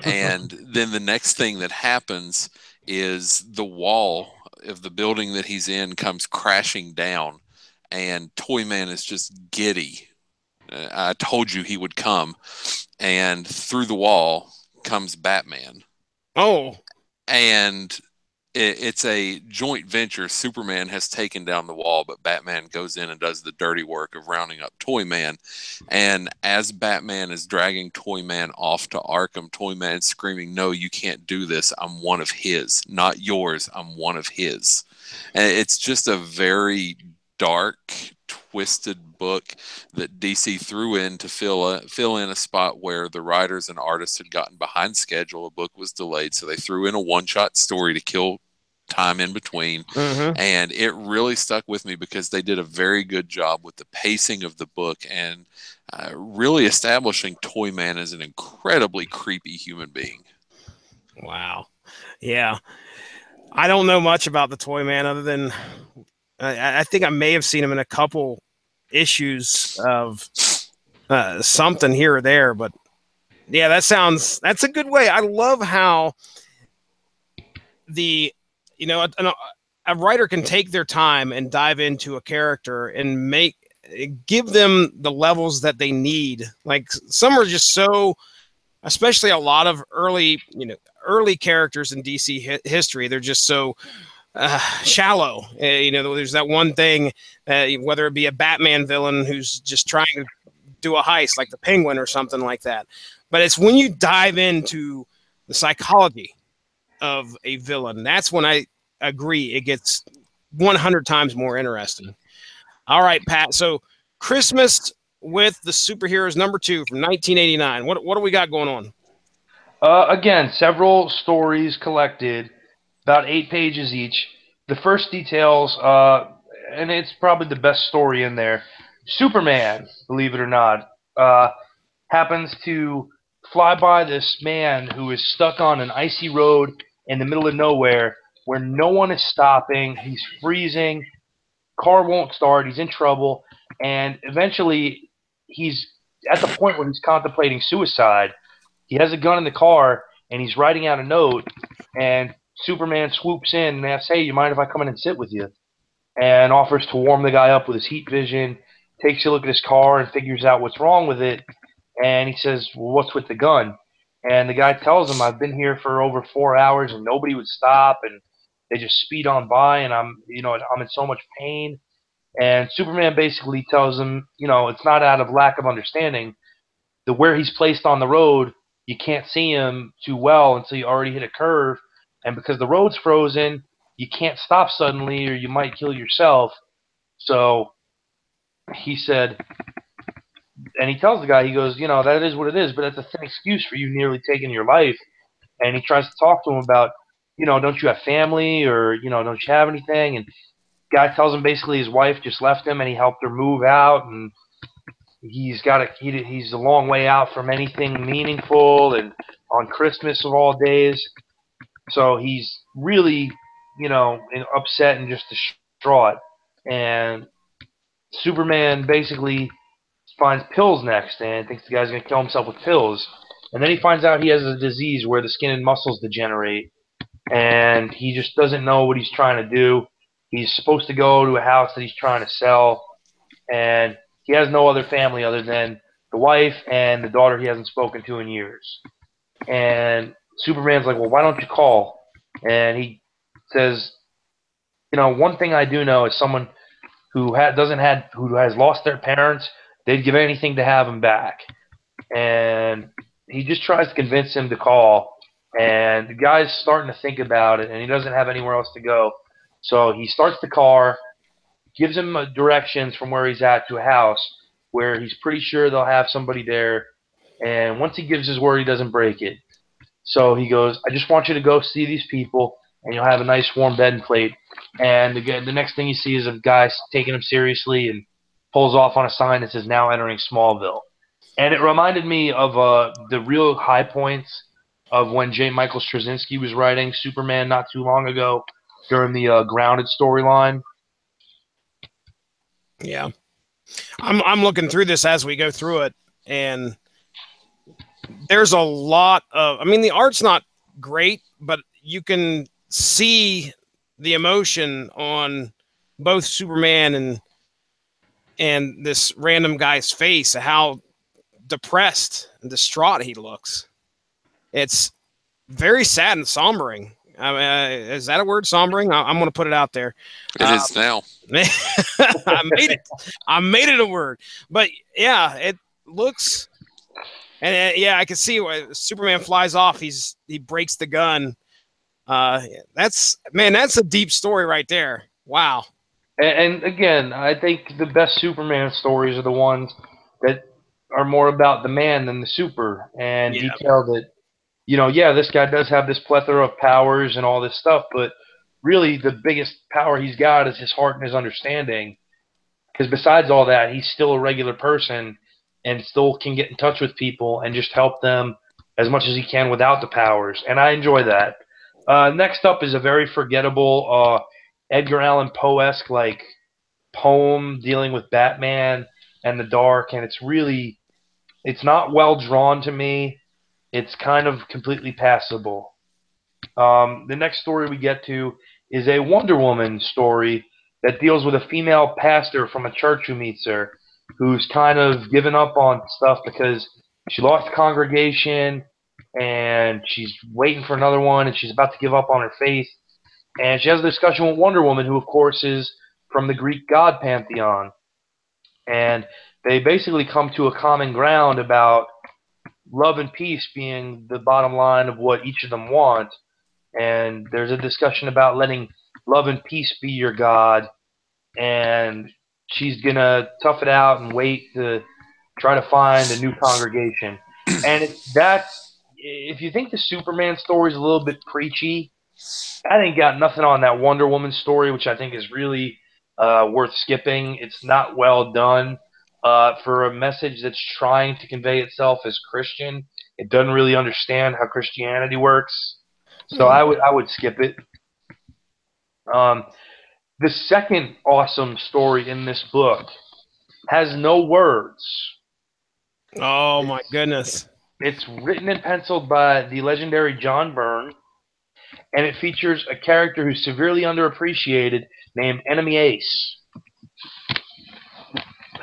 [SPEAKER 2] And then the next thing that happens is the wall of the building that he's in comes crashing down, and Toyman is just giddy. I told you he would come. And through the wall comes Batman.
[SPEAKER 1] Oh.
[SPEAKER 2] And it's a joint venture. Superman has taken down the wall, but Batman goes in and does the dirty work of rounding up Toyman. And as Batman is dragging Toyman off to Arkham, Toyman's screaming, "No, you can't do this. I'm one of his. Not yours. I'm one of his." And it's just a very dark, twisted book that DC threw in to fill in a spot where the writers and artists had gotten behind schedule. A book was delayed, so they threw in a one-shot story to kill time in between.
[SPEAKER 1] Mm-hmm.
[SPEAKER 2] And it really stuck with me because they did a very good job with the pacing of the book and really establishing Toyman as an incredibly creepy human being.
[SPEAKER 1] Wow. Yeah. I don't know much about the Toyman other than I think I may have seen him in a couple issues of something here or there, but yeah, that's a good way. I love how a writer can take their time and dive into a character and give them the levels that they need. Like some are just so, especially a lot of early characters in DC history, they're just so shallow. There's that one thing, whether it be a Batman villain who's just trying to do a heist like the Penguin or something like that. But it's when you dive into the psychology of a villain, that's when I agree it gets 100 times more interesting. All right, Pat. So Christmas with the Superheroes #2 from 1989. What do we got going on?
[SPEAKER 3] Again, several stories collected, about 8 pages each. The first details, and it's probably the best story in there. Superman, believe it or not, happens to fly by this man who is stuck on an icy road in the middle of nowhere where no one is stopping. He's freezing. Car won't start. He's in trouble. And eventually, he's at the point where he's contemplating suicide. He has a gun in the car, and he's writing out a note. And Superman swoops in and asks, "Hey, you mind if I come in and sit with you?" And offers to warm the guy up with his heat vision, takes a look at his car and figures out what's wrong with it. And he says, "Well, what's with the gun?" And the guy tells him, "I've been here for over 4 hours and nobody would stop, and they just speed on by, and I'm in so much pain." And Superman basically tells him, it's not out of lack of understanding. Where he's placed on the road, you can't see him too well until you already hit a curve, and because the road's frozen, you can't stop suddenly or you might kill yourself. So he said, and he tells the guy, he goes, that is what it is, but that's a thin excuse for you nearly taking your life. And he tries to talk to him about, don't you have family, or, don't you have anything? And the guy tells him basically his wife just left him and he helped her move out, and he's a long way out from anything meaningful, and on Christmas of all days. So he's really, upset and just distraught. And Superman basically finds pills next and thinks the guy's going to kill himself with pills. And then he finds out he has a disease where the skin and muscles degenerate. And he just doesn't know what he's trying to do. He's supposed to go to a house that he's trying to sell. And he has no other family other than the wife and the daughter he hasn't spoken to in years. And Superman's like, "Well, why don't you call?" And he says, "One thing I do know is someone who has lost their parents, they'd give anything to have him back." And he just tries to convince him to call. And the guy's starting to think about it, and he doesn't have anywhere else to go. So he starts the car, gives him directions from where he's at to a house where he's pretty sure they'll have somebody there. And once he gives his word, he doesn't break it. So he goes, "I just want you to go see these people, and you'll have a nice warm bed and plate." And the next thing you see is a guy taking him seriously and pulls off on a sign that says, "Now entering Smallville." And it reminded me of the real high points of when J. Michael Straczynski was writing Superman not too long ago during the Grounded storyline.
[SPEAKER 1] Yeah. I'm looking through this as we go through it, and there's a lot of, the art's not great, but you can see the emotion on both Superman and this random guy's face, how depressed and distraught he looks. It's very sad and sombering. Is that a word, sombering? I'm going to put it out there.
[SPEAKER 2] It is now.
[SPEAKER 1] I made it. I made it a word. But yeah, it looks, and yeah, I can see why Superman flies off. He breaks the gun. That's a deep story right there. Wow.
[SPEAKER 3] And again, I think the best Superman stories are the ones that are more about the man than the super, and detail that, this guy does have this plethora of powers and all this stuff, but really the biggest power he's got is his heart and his understanding. Because besides all that, he's still a regular person and still can get in touch with people and just help them as much as he can without the powers. And I enjoy that. Next up is a very forgettable Edgar Allan Poe-esque poem dealing with Batman and the dark, and it's not well drawn to me. It's kind of completely passable. The next story we get to is a Wonder Woman story that deals with a female pastor from a church who meets her, who's kind of given up on stuff because she lost the congregation and she's waiting for another one and she's about to give up on her faith. And she has a discussion with Wonder Woman, who of course is from the Greek god pantheon. And they basically come to a common ground about love and peace being the bottom line of what each of them want. And there's a discussion about letting love and peace be your god. And she's going to tough it out and wait to try to find a new congregation. And if you think the Superman story is a little bit preachy, I ain't got nothing on that Wonder Woman story, which I think is really worth skipping. It's not well done for a message that's trying to convey itself as Christian. It doesn't really understand how Christianity works, so I would skip it. The second awesome story in this book has no words.
[SPEAKER 1] Oh my goodness!
[SPEAKER 3] It's written and penciled by the legendary John Byrne, and it features a character who's severely underappreciated named Enemy Ace,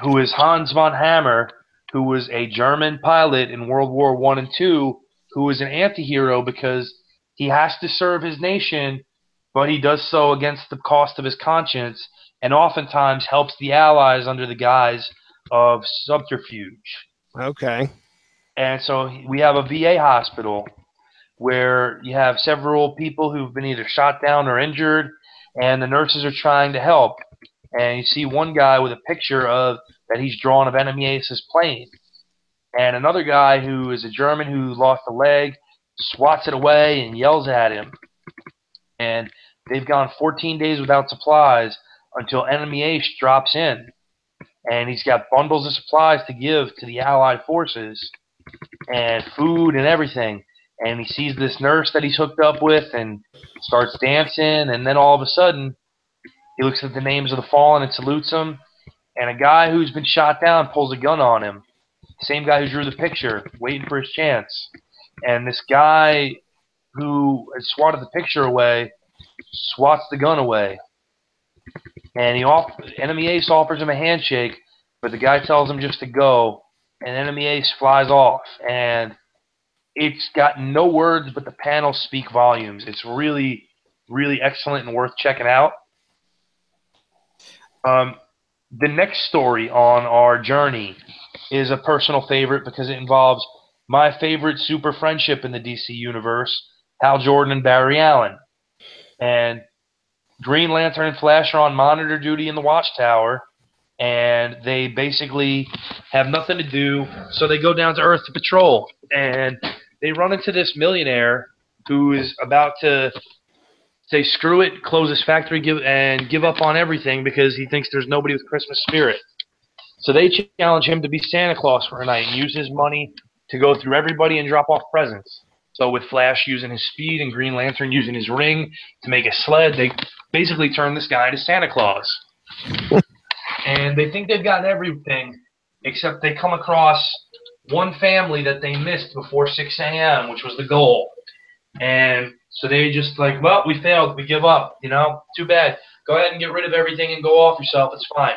[SPEAKER 3] who is Hans von Hammer, who was a German pilot in World War I and II, who is an anti-hero because he has to serve his nation, but he does so against the cost of his conscience, and oftentimes helps the Allies under the guise of subterfuge.
[SPEAKER 1] Okay.
[SPEAKER 3] And so we have a VA hospital where you have several people who've been either shot down or injured, and the nurses are trying to help. And you see one guy with a picture of that he's drawn of Enemy Ace's plane. And another guy who is a German who lost a leg swats it away and yells at him. And they've gone 14 days without supplies until Enemy Ace drops in. And he's got bundles of supplies to give to the Allied forces and food and everything. And he sees this nurse that he's hooked up with and starts dancing. And then all of a sudden, he looks at the names of the fallen and salutes them. And a guy who's been shot down pulls a gun on him. Same guy who drew the picture, waiting for his chance. And this guy who had swatted the picture away swats the gun away. And Enemy Ace offers him a handshake, but the guy tells him just to go. And Enemy Ace flies off. And it's got no words, but the panels speak volumes. It's really, really excellent and worth checking out. The next story on our journey is a personal favorite because it involves my favorite super friendship in the DC universe, Hal Jordan and Barry Allen. And Green Lantern and Flash are on monitor duty in the Watchtower, and they basically have nothing to do, so they go down to Earth to patrol. And they run into this millionaire who is about to say screw it, close his factory, give up on everything because he thinks there's nobody with Christmas spirit. So they challenge him to be Santa Claus for a night and use his money to go through everybody and drop off presents. So with Flash using his speed and Green Lantern using his ring to make a sled, they basically turn this guy into Santa Claus. And they think they've gotten everything, except they come across one family that they missed before 6 a.m., which was the goal. And so they just like, well, we failed. We give up. You know, too bad. Go ahead and get rid of everything and go off yourself. It's fine.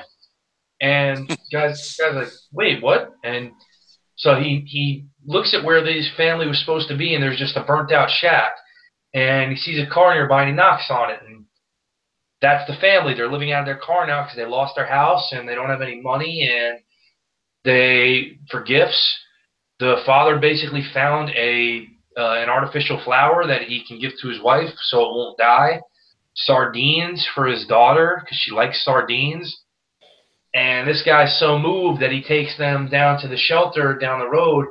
[SPEAKER 3] And guys like, wait, what? And so he looks at where this family was supposed to be, and there's just a burnt-out shack. And he sees a car nearby, and he knocks on it. And that's the family. They're living out of their car now because they lost their house, and they don't have any money. And for gifts, the father basically found an artificial flower that he can give to his wife so it won't die. Sardines for his daughter because she likes sardines. And this guy's so moved that he takes them down to the shelter down the road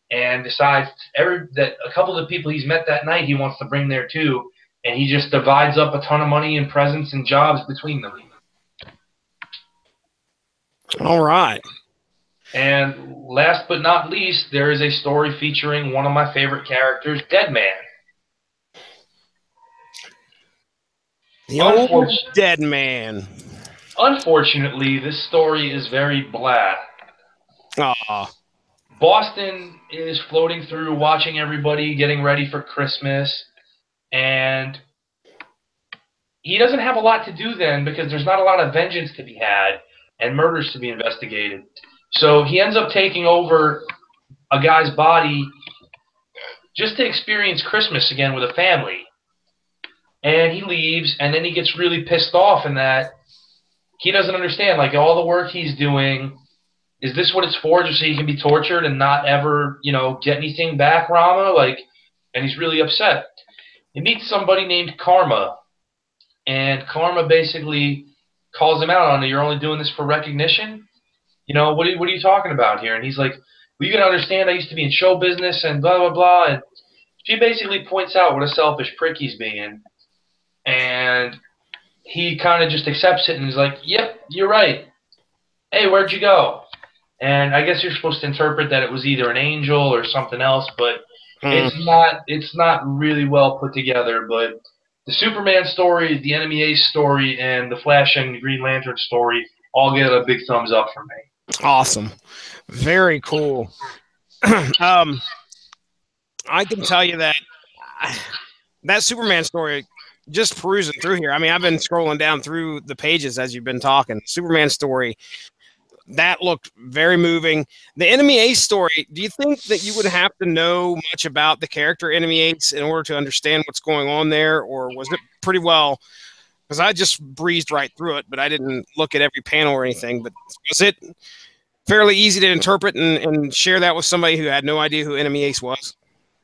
[SPEAKER 3] and decides that a couple of the people he's met that night he wants to bring there too. And he just divides up a ton of money and presents and jobs between them.
[SPEAKER 1] All right.
[SPEAKER 3] And last but not least, there is a story featuring one of my favorite characters, Deadman.
[SPEAKER 1] The old Deadman.
[SPEAKER 3] Unfortunately, this story is very blah.
[SPEAKER 1] Aw.
[SPEAKER 3] Boston is floating through, watching everybody getting ready for Christmas, and he doesn't have a lot to do then because there's not a lot of vengeance to be had and murders to be investigated. So he ends up taking over a guy's body just to experience Christmas again with a family. And he leaves, and then he gets really pissed off in that he doesn't understand, like, all the work he's doing, is this what it's for, just so he can be tortured and not ever, get anything back, Rama? And he's really upset. He meets somebody named Karma, and Karma basically calls him out on it. You're only doing this for recognition? What are you talking about here? And he's like, well, you got to understand, I used to be in show business and blah, blah, blah. And She basically points out what a selfish prick he's being, and he kind of just accepts it and is like, "Yep, you're right. Hey, where'd you go?" And I guess you're supposed to interpret that it was either an angel or something else, but it's not really well put together. But the Superman story, the Enemy Ace story, and the Flash and Green Lantern story all get a big thumbs up from me.
[SPEAKER 1] Awesome. Very cool. I can tell you that that Superman story, just perusing through here, I mean, I've been scrolling down through the pages as you've been talking. Superman story, that looked very moving. The Enemy Ace story, do you think that you would have to know much about the character Enemy Ace in order to understand what's going on there, or was it pretty well? Because I just breezed right through it, but I didn't look at every panel or anything. But was it fairly easy to interpret and share that with somebody who had no idea who Enemy Ace was?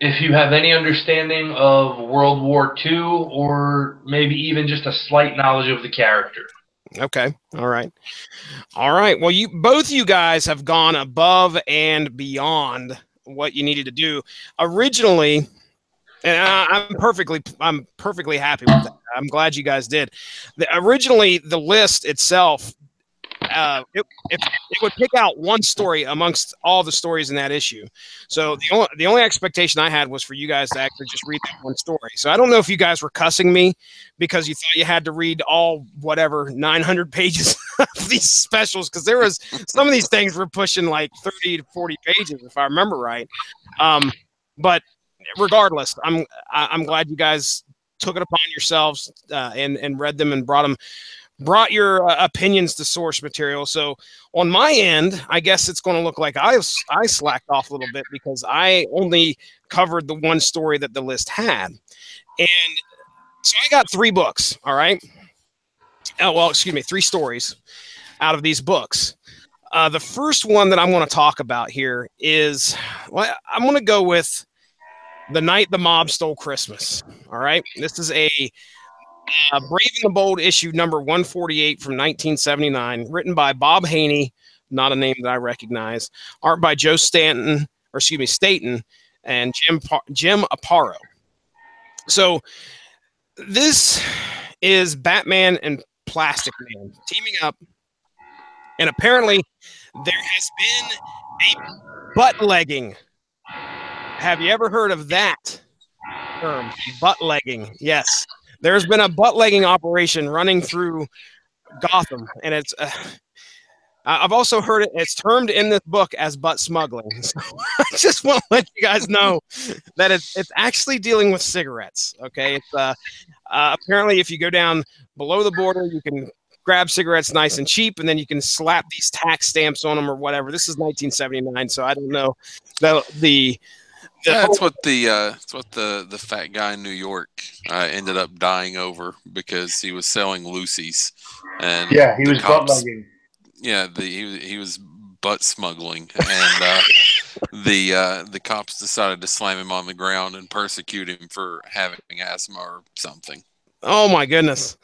[SPEAKER 3] If you have any understanding of World War II, or maybe even just a slight knowledge of the character.
[SPEAKER 1] Okay. All right. Well, both you guys have gone above and beyond what you needed to do originally, and I'm perfectly happy with that. I'm glad you guys did. Originally, the list itself, it would pick out one story amongst all the stories in that issue. So the only expectation I had was for you guys to actually just read that one story. So I don't know if you guys were cussing me because you thought you had to read all 900 pages of these specials, because there was some of these things were pushing like 30 to 40 pages if I remember right. But regardless, I'm glad you guys took it upon yourselves and read them and brought your opinions to source material. So on my end, I guess it's going to look like I slacked off a little bit because I only covered the one story that the list had. And so I got 3 books. All right. Oh, well, excuse me, 3 stories out of these books. The first one that I'm going to talk about here is, well, I'm going to go with The Night the Mob Stole Christmas. All right. This is a Brave and the Bold issue number 148 from 1979, written by Bob Haney, not a name that I recognize, art by Joe Staton, and Jim Aparo. So this is Batman and Plastic Man teaming up, and apparently there has been a butt legging. Have you ever heard of that term, butt legging? Yes. There's been a butt-legging operation running through Gotham, and it's I've also heard it's termed in this book as butt smuggling. So I just want to let you guys know that it's actually dealing with cigarettes. Okay, it's apparently if you go down below the border, you can grab cigarettes nice and cheap, and then you can slap these tax stamps on them or whatever. This is 1979, so I don't know
[SPEAKER 2] That's what the fat guy in New York ended up dying over, because he was selling Lucy's, and
[SPEAKER 3] yeah, he was butt legging.
[SPEAKER 2] Yeah, he was butt smuggling, and the cops decided to slam him on the ground and persecute him for having asthma or something.
[SPEAKER 1] Oh my goodness!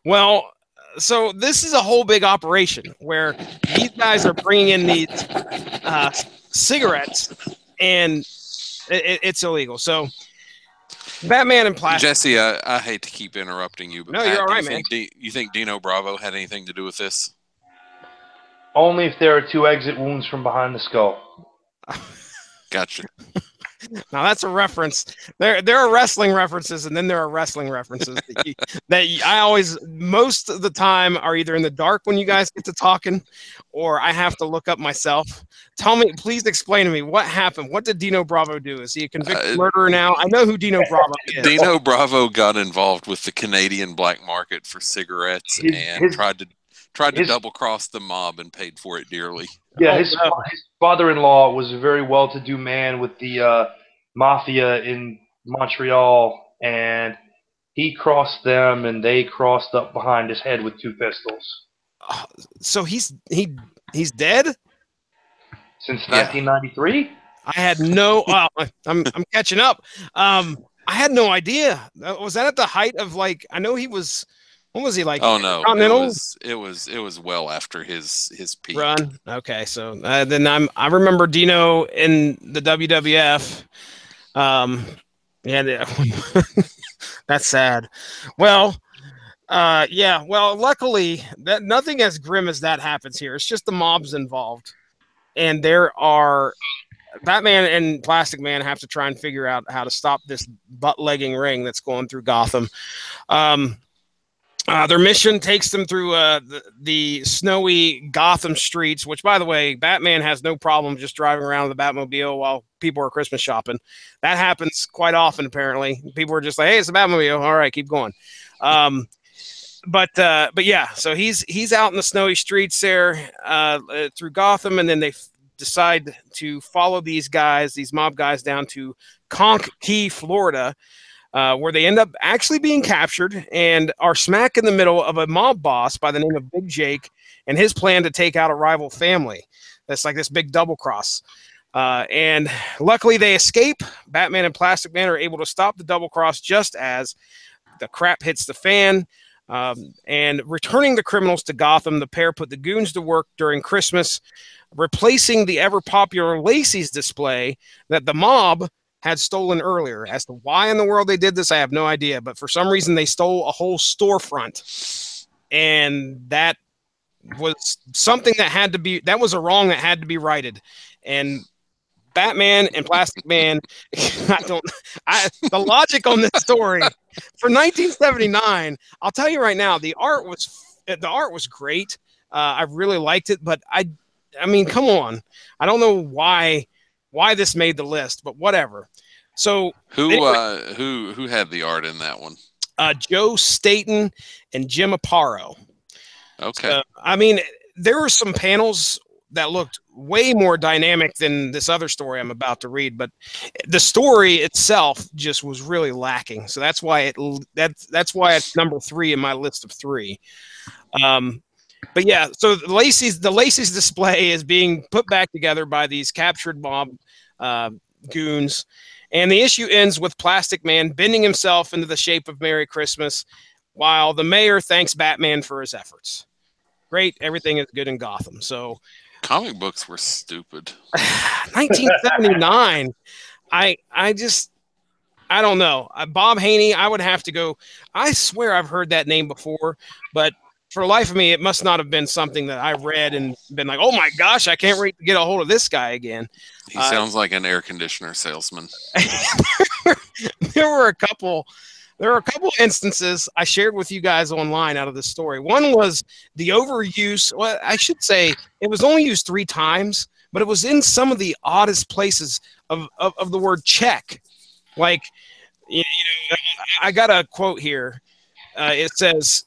[SPEAKER 1] Well, so this is a whole big operation where these guys are bringing in these cigarettes, and it's illegal. So Batman and Plastic.
[SPEAKER 2] Jesse, I hate to keep interrupting you, but
[SPEAKER 1] no, you're all right, man.
[SPEAKER 2] You think Dino Bravo had anything to do with this?
[SPEAKER 3] Only if there are 2 exit wounds from behind the skull.
[SPEAKER 2] Gotcha.
[SPEAKER 1] Now that's a reference. There are wrestling references, and then there are wrestling references that I always, most of the time, are either in the dark when you guys get to talking, or I have to look up myself. Tell me, please explain to me what happened. What did Dino Bravo do? Is he a convicted murderer now? I know who Dino Bravo is.
[SPEAKER 2] Dino Bravo got involved with the Canadian black market for cigarettes and tried to double cross the mob and paid for it dearly.
[SPEAKER 3] Yeah, his father-in-law was a very well-to-do man with the mafia in Montreal, and he crossed them, and they crossed up behind his head with 2 pistols.
[SPEAKER 1] So he's dead
[SPEAKER 3] since 1993.
[SPEAKER 1] I had no. I'm catching up. I had no idea. Was that at the height of, like? I know he was. When was he, like?
[SPEAKER 2] Oh no, it was well after his peak
[SPEAKER 1] run. Okay, so then I remember Dino in the WWF. Yeah, that's sad. Well, yeah. Well, luckily, that nothing as grim as that happens here. It's just the mobs involved, and there are Batman and Plastic Man have to try and figure out how to stop this butt-legging ring that's going through Gotham. Their mission takes them through the snowy Gotham streets, which, by the way, Batman has no problem just driving around with the Batmobile while people are Christmas shopping. That happens quite often, apparently. People are just like, hey, it's a Batmobile. All right, keep going. But yeah, so he's out in the snowy streets there through Gotham, and then they decide to follow these mob guys, down to Conch Key, Florida, where they end up actually being captured and are smack in the middle of a mob boss by the name of Big Jake and his plan to take out a rival family. That's like this big double cross. And luckily they escape. Batman and Plastic Man are able to stop the double cross just as the crap hits the fan. And returning the criminals to Gotham, the pair put the goons to work during Christmas, replacing the ever-popular Lacey's display that the mob had stolen earlier. As to why in the world they did this, I have no idea. But for some reason, they stole a whole storefront. And that was something that was a wrong that had to be righted. And Batman and Plastic Man, the logic on this story for 1979, I'll tell you right now, the art was great. I really liked it, but I mean, come on. I don't know why this made the list, but whatever. So
[SPEAKER 2] who had the art in that one?
[SPEAKER 1] Joe Staton and Jim Aparo.
[SPEAKER 2] Okay.
[SPEAKER 1] So, I mean, there were some panels that looked way more dynamic than this other story I'm about to read, but the story itself just was really lacking. So that's why that's why it's number 3 in my list of 3. But yeah, so the Lacey's display is being put back together by these captured mob goons, and the issue ends with Plastic Man bending himself into the shape of Merry Christmas, while the mayor thanks Batman for his efforts. Great, everything is good in Gotham. So
[SPEAKER 2] comic books were stupid.
[SPEAKER 1] 1979. I don't know. Bob Haney, I would have to go. I swear I've heard that name before, but for the life of me, it must not have been something that I read and been like, oh my gosh, I can't wait to get a hold of this guy again.
[SPEAKER 2] He sounds like an air conditioner salesman.
[SPEAKER 1] There were a couple instances I shared with you guys online out of this story. One was the overuse. Well, I should say it was only used 3 times, but it was in some of the oddest places of the word check. Like, you know, I got a quote here. It says,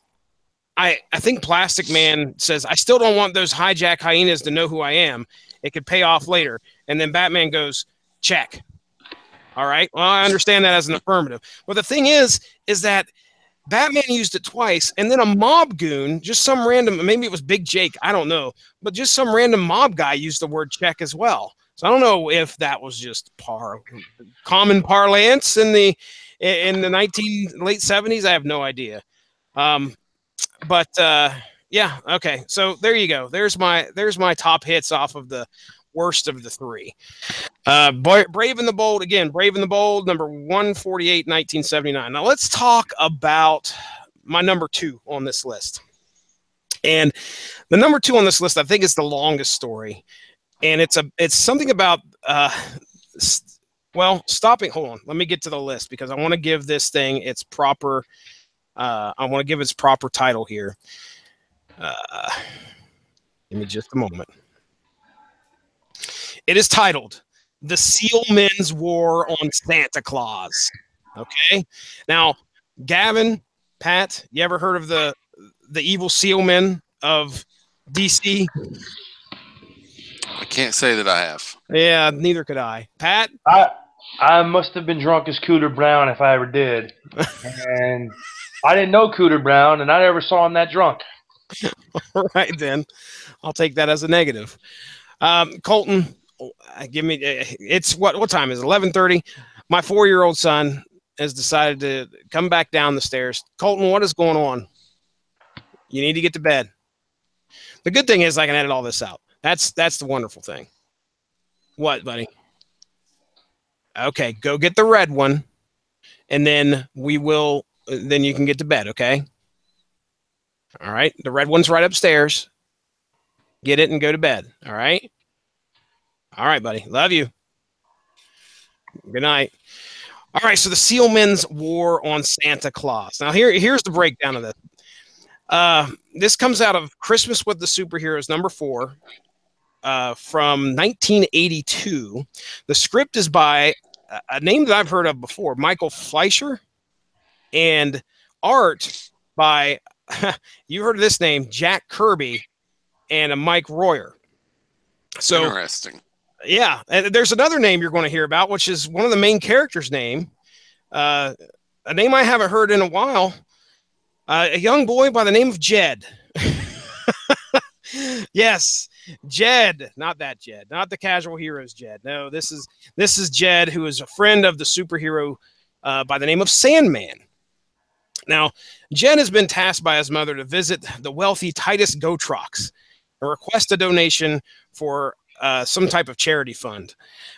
[SPEAKER 1] I think Plastic Man says, I still don't want those hijack hyenas to know who I am. It could pay off later. And then Batman goes, check. All right. Well, I understand that as an affirmative. But the thing is that Batman used it twice, and then a mob goon, just some random, maybe it was Big Jake, I don't know, but just some random mob guy used the word check as well. So I don't know if that was just common parlance in the late 70s. I have no idea. But yeah, okay. So there you go. There's my top hits off of the worst of the 3. Brave and the Bold, again, Brave and the Bold, number 148, 1979. Now let's talk about my number 2 on this list. And the number 2 on this list, I think, is the longest story. And it's something about stopping. Hold on, let me get to the list because I want to give this thing its proper. I want to give its proper title here. Give me just a moment. It is titled "The Sealmen's War on Santa Claus." Okay. Now, Gavin, Pat, you ever heard of the evil Sealmen of DC?
[SPEAKER 2] I can't say that I have.
[SPEAKER 1] Yeah, neither could I. Pat?
[SPEAKER 3] I must have been drunk as Cooter Brown if I ever did. And I didn't know Cooter Brown, and I never saw him that drunk.
[SPEAKER 1] All right, then. I'll take that as a negative. Colton, give me. It's what time is it? 11:30. My 4-year-old son has decided to come back down the stairs. Colton, what is going on? You need to get to bed. The good thing is I can edit all this out. That's the wonderful thing. What, buddy? Okay, go get the red one. and then we will. Then you can get to bed. Okay. All right. The red one's right upstairs. Get it and go to bed. All right. All right, buddy. Love you. Good night. All right. So the Sealmen's War on Santa Claus. Now here's the breakdown of this. This comes out of Christmas with the Superheroes #4 from 1982. The script is by a name that I've heard of before, Michael Fleischer, and art by you heard of this name, Jack Kirby and Mike Royer. So
[SPEAKER 2] interesting.
[SPEAKER 1] Yeah, and there's another name you're going to hear about, which is one of the main characters' name, a name I haven't heard in a while. A young boy by the name of Jed. Yes, Jed, not that Jed, not the Casual Heroes Jed. No, this is Jed, who is a friend of the superhero by the name of Sandman. Now, Jed has been tasked by his mother to visit the wealthy Titus Gotrox and request a donation for some type of charity fund.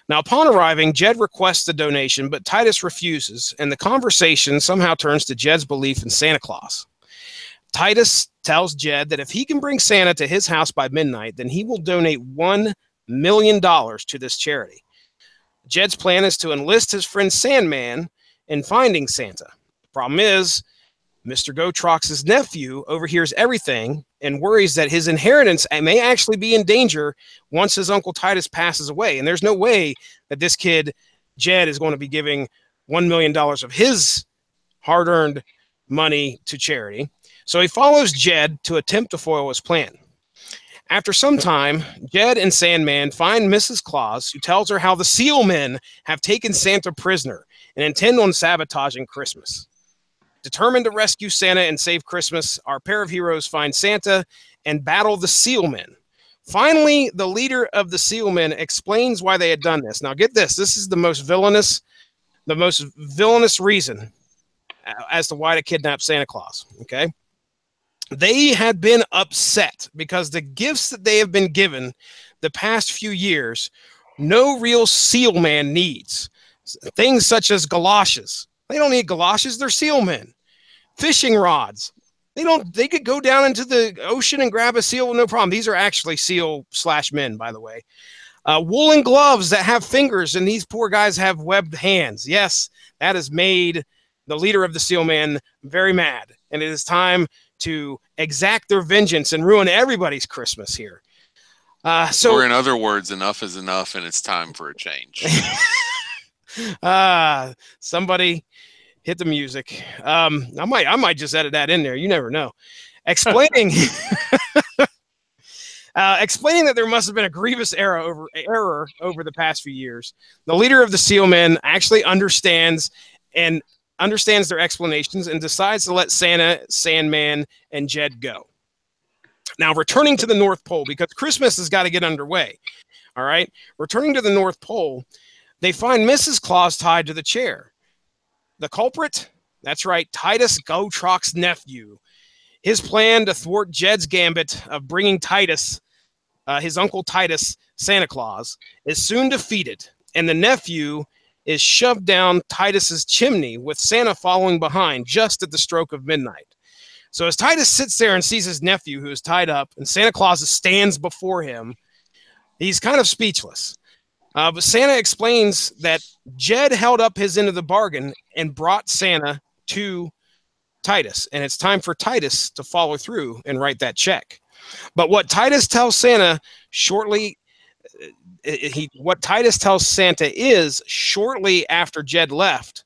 [SPEAKER 1] Now, upon arriving, Jed requests the donation, but Titus refuses, and the conversation somehow turns to Jed's belief in Santa Claus. Titus tells Jed that if he can bring Santa to his house by midnight, then he will donate $1 million to this charity. Jed's plan is to enlist his friend Sandman in finding Santa. The problem is, Mr. Gotrox's nephew overhears everything and worries that his inheritance may actually be in danger once his Uncle Titus passes away. And there's no way that this kid, Jed, is going to be giving $1 million of his hard-earned money to charity. So he follows Jed to attempt to foil his plan. After some time, Jed and Sandman find Mrs. Claus, who tells her how the Sealmen have taken Santa prisoner and intend on sabotaging Christmas. Determined to rescue Santa and save Christmas, our pair of heroes find Santa and battle the Sealmen. Finally, the leader of the Sealmen explains why they had done this. Now, get this. This is the most villainous reason as to why to kidnap Santa Claus, okay? They had been upset because the gifts that they have been given the past few years, no real Sealman needs. Things such as galoshes. They don't need galoshes. They're Sealmen. Fishing rods. They could go down into the ocean and grab a seal with no problem. These are actually seal/men, by the way. Woolen gloves that have fingers, and these poor guys have webbed hands. Yes, that has made the leader of the Sealmen very mad. And it is time to exact their vengeance and ruin everybody's Christmas here.
[SPEAKER 2] Or in other words, enough is enough, and it's time for a change.
[SPEAKER 1] Somebody hit the music. I might just edit that in there. You never know. Explaining that there must have been a grievous error over the past few years. The leader of the Sealmen actually understands their explanations and decides to let Santa, Sandman, and Jed go. Now, returning to the North Pole, because Christmas has got to get underway. All right. Returning to the North Pole, they find Mrs. Claus tied to the chair. The culprit? That's right, Titus Gotrox's nephew. His plan to thwart Jed's gambit of bringing Titus, his Uncle Titus, Santa Claus, is soon defeated, and the nephew is shoved down Titus's chimney with Santa following behind just at the stroke of midnight. So as Titus sits there and sees his nephew who is tied up and Santa Claus stands before him, he's kind of speechless. But Santa explains that Jed held up his end of the bargain and brought Santa to Titus, and it's time for Titus to follow through and write that check. But what Titus tells Santa is shortly after Jed left,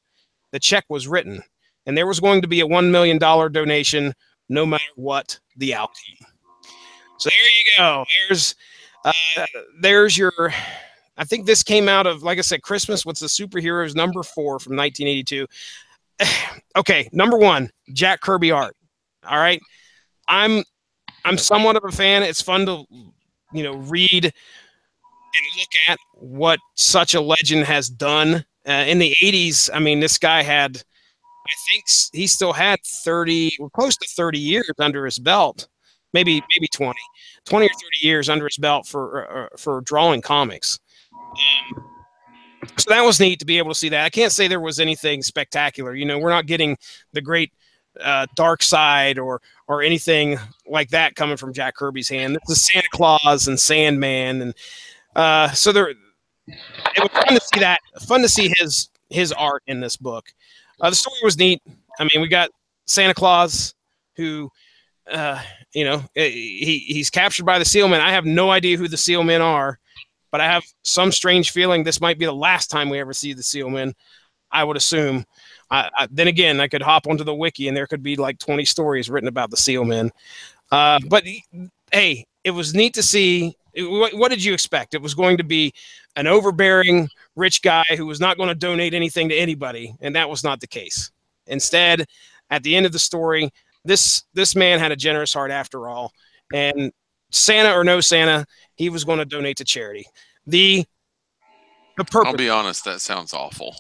[SPEAKER 1] the check was written, and there was going to be a $1 million donation no matter what the outcome. So there you go. There's your... I think this came out of, like I said, Christmas with the Superheroes #4 from 1982. Okay, #1, Jack Kirby art. All right, I'm somewhat of a fan. It's fun to read and look at what such a legend has done in the 80s. I mean, this guy had, I think he still had 30, close to 30 years under his belt, maybe 20 or 30 years under his belt for drawing comics. So that was neat to be able to see that. I can't say there was anything spectacular. You know, we're not getting the great Dark Side or anything like that coming from Jack Kirby's hand. This is Santa Claus and Sandman, and so there. It was fun to see that. Fun to see his art in this book. The story was neat. I mean, we got Santa Claus, who, you know, he's captured by the Sealmen. I have no idea who the Sealmen are, but I have some strange feeling this might be the last time we ever see the Sealmen. I would assume. Then again, I could hop onto the wiki and there could be like 20 stories written about the Sealmen. But hey, it was neat to see. What did you expect? It was going to be an overbearing rich guy who was not going to donate anything to anybody, and that was not the case. Instead, at the end of the story, this man had a generous heart after all, and Santa or no Santa, he was going to donate to charity. The purpose.
[SPEAKER 2] I'll be honest, that sounds awful.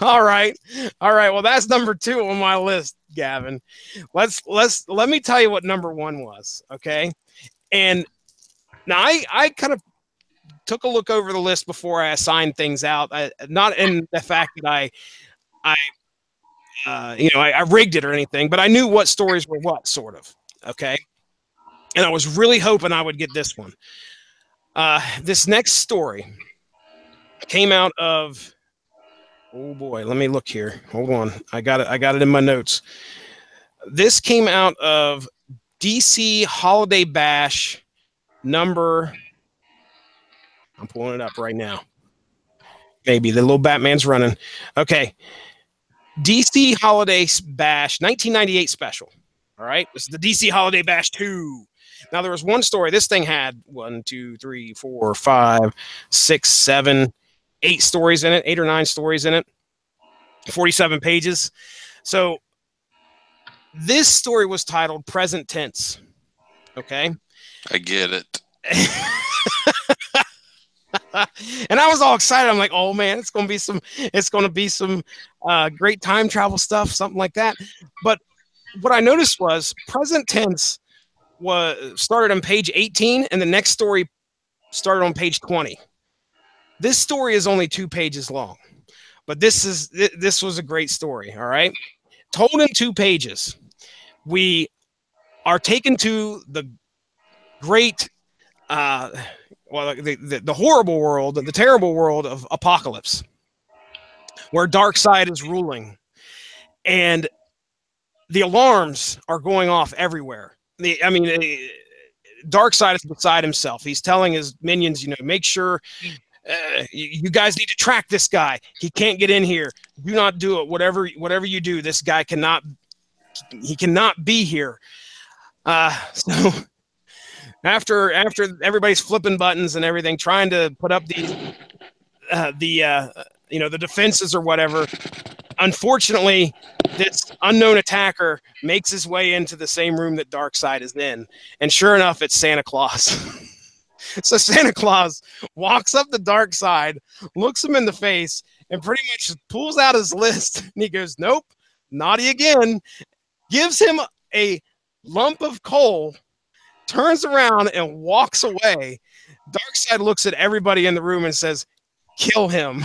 [SPEAKER 1] All right. Well, that's number 2 on my list, Gavin. Let me tell you what number 1 was. Okay. And now I kind of took a look over the list before I assigned things out. Not in the fact that I rigged it or anything, but I knew what stories were what, sort of. Okay. And I was really hoping I would get this one. This next story came out of, oh boy, let me look here. Hold on. I got it in my notes. This came out of DC Holiday Bash number, I'm pulling it up right now. Maybe the little Batman's running. Okay. DC Holiday Bash 1998 special. All right. This is the DC Holiday Bash 2. Now there was one story. This thing had 1, 2, 3, 4, 5, 6, 7, 8 stories in it, 8 or 9 stories in it, 47 pages. So this story was titled Present Tense. Okay.
[SPEAKER 2] I get it.
[SPEAKER 1] And I was all excited. I'm like, oh man, it's going to be some great time travel stuff, something like that. But what I noticed was Present Tense started on page 18 and the next story started on page 20. This story is only 2 pages long, but this was a great story. All right. Told in 2 pages. We are taken to the great, the horrible world, the terrible world of Apocalypse, where Darkseid is ruling, and the alarms are going off everywhere. Darkseid is beside himself. He's telling his minions, make sure you guys need to track this guy. He can't get in here. Do not do it. Whatever you do, this guy cannot be here. So after everybody's flipping buttons and everything, trying to put up the defenses or whatever, unfortunately, this unknown attacker makes his way into the same room that Darkseid is in, and sure enough, it's Santa Claus. So Santa Claus walks up to Darkseid, looks him in the face, and pretty much pulls out his list, and he goes, "Nope, naughty again." Gives him a lump of coal, turns around and walks away. Darkseid looks at everybody in the room and says, "Kill him."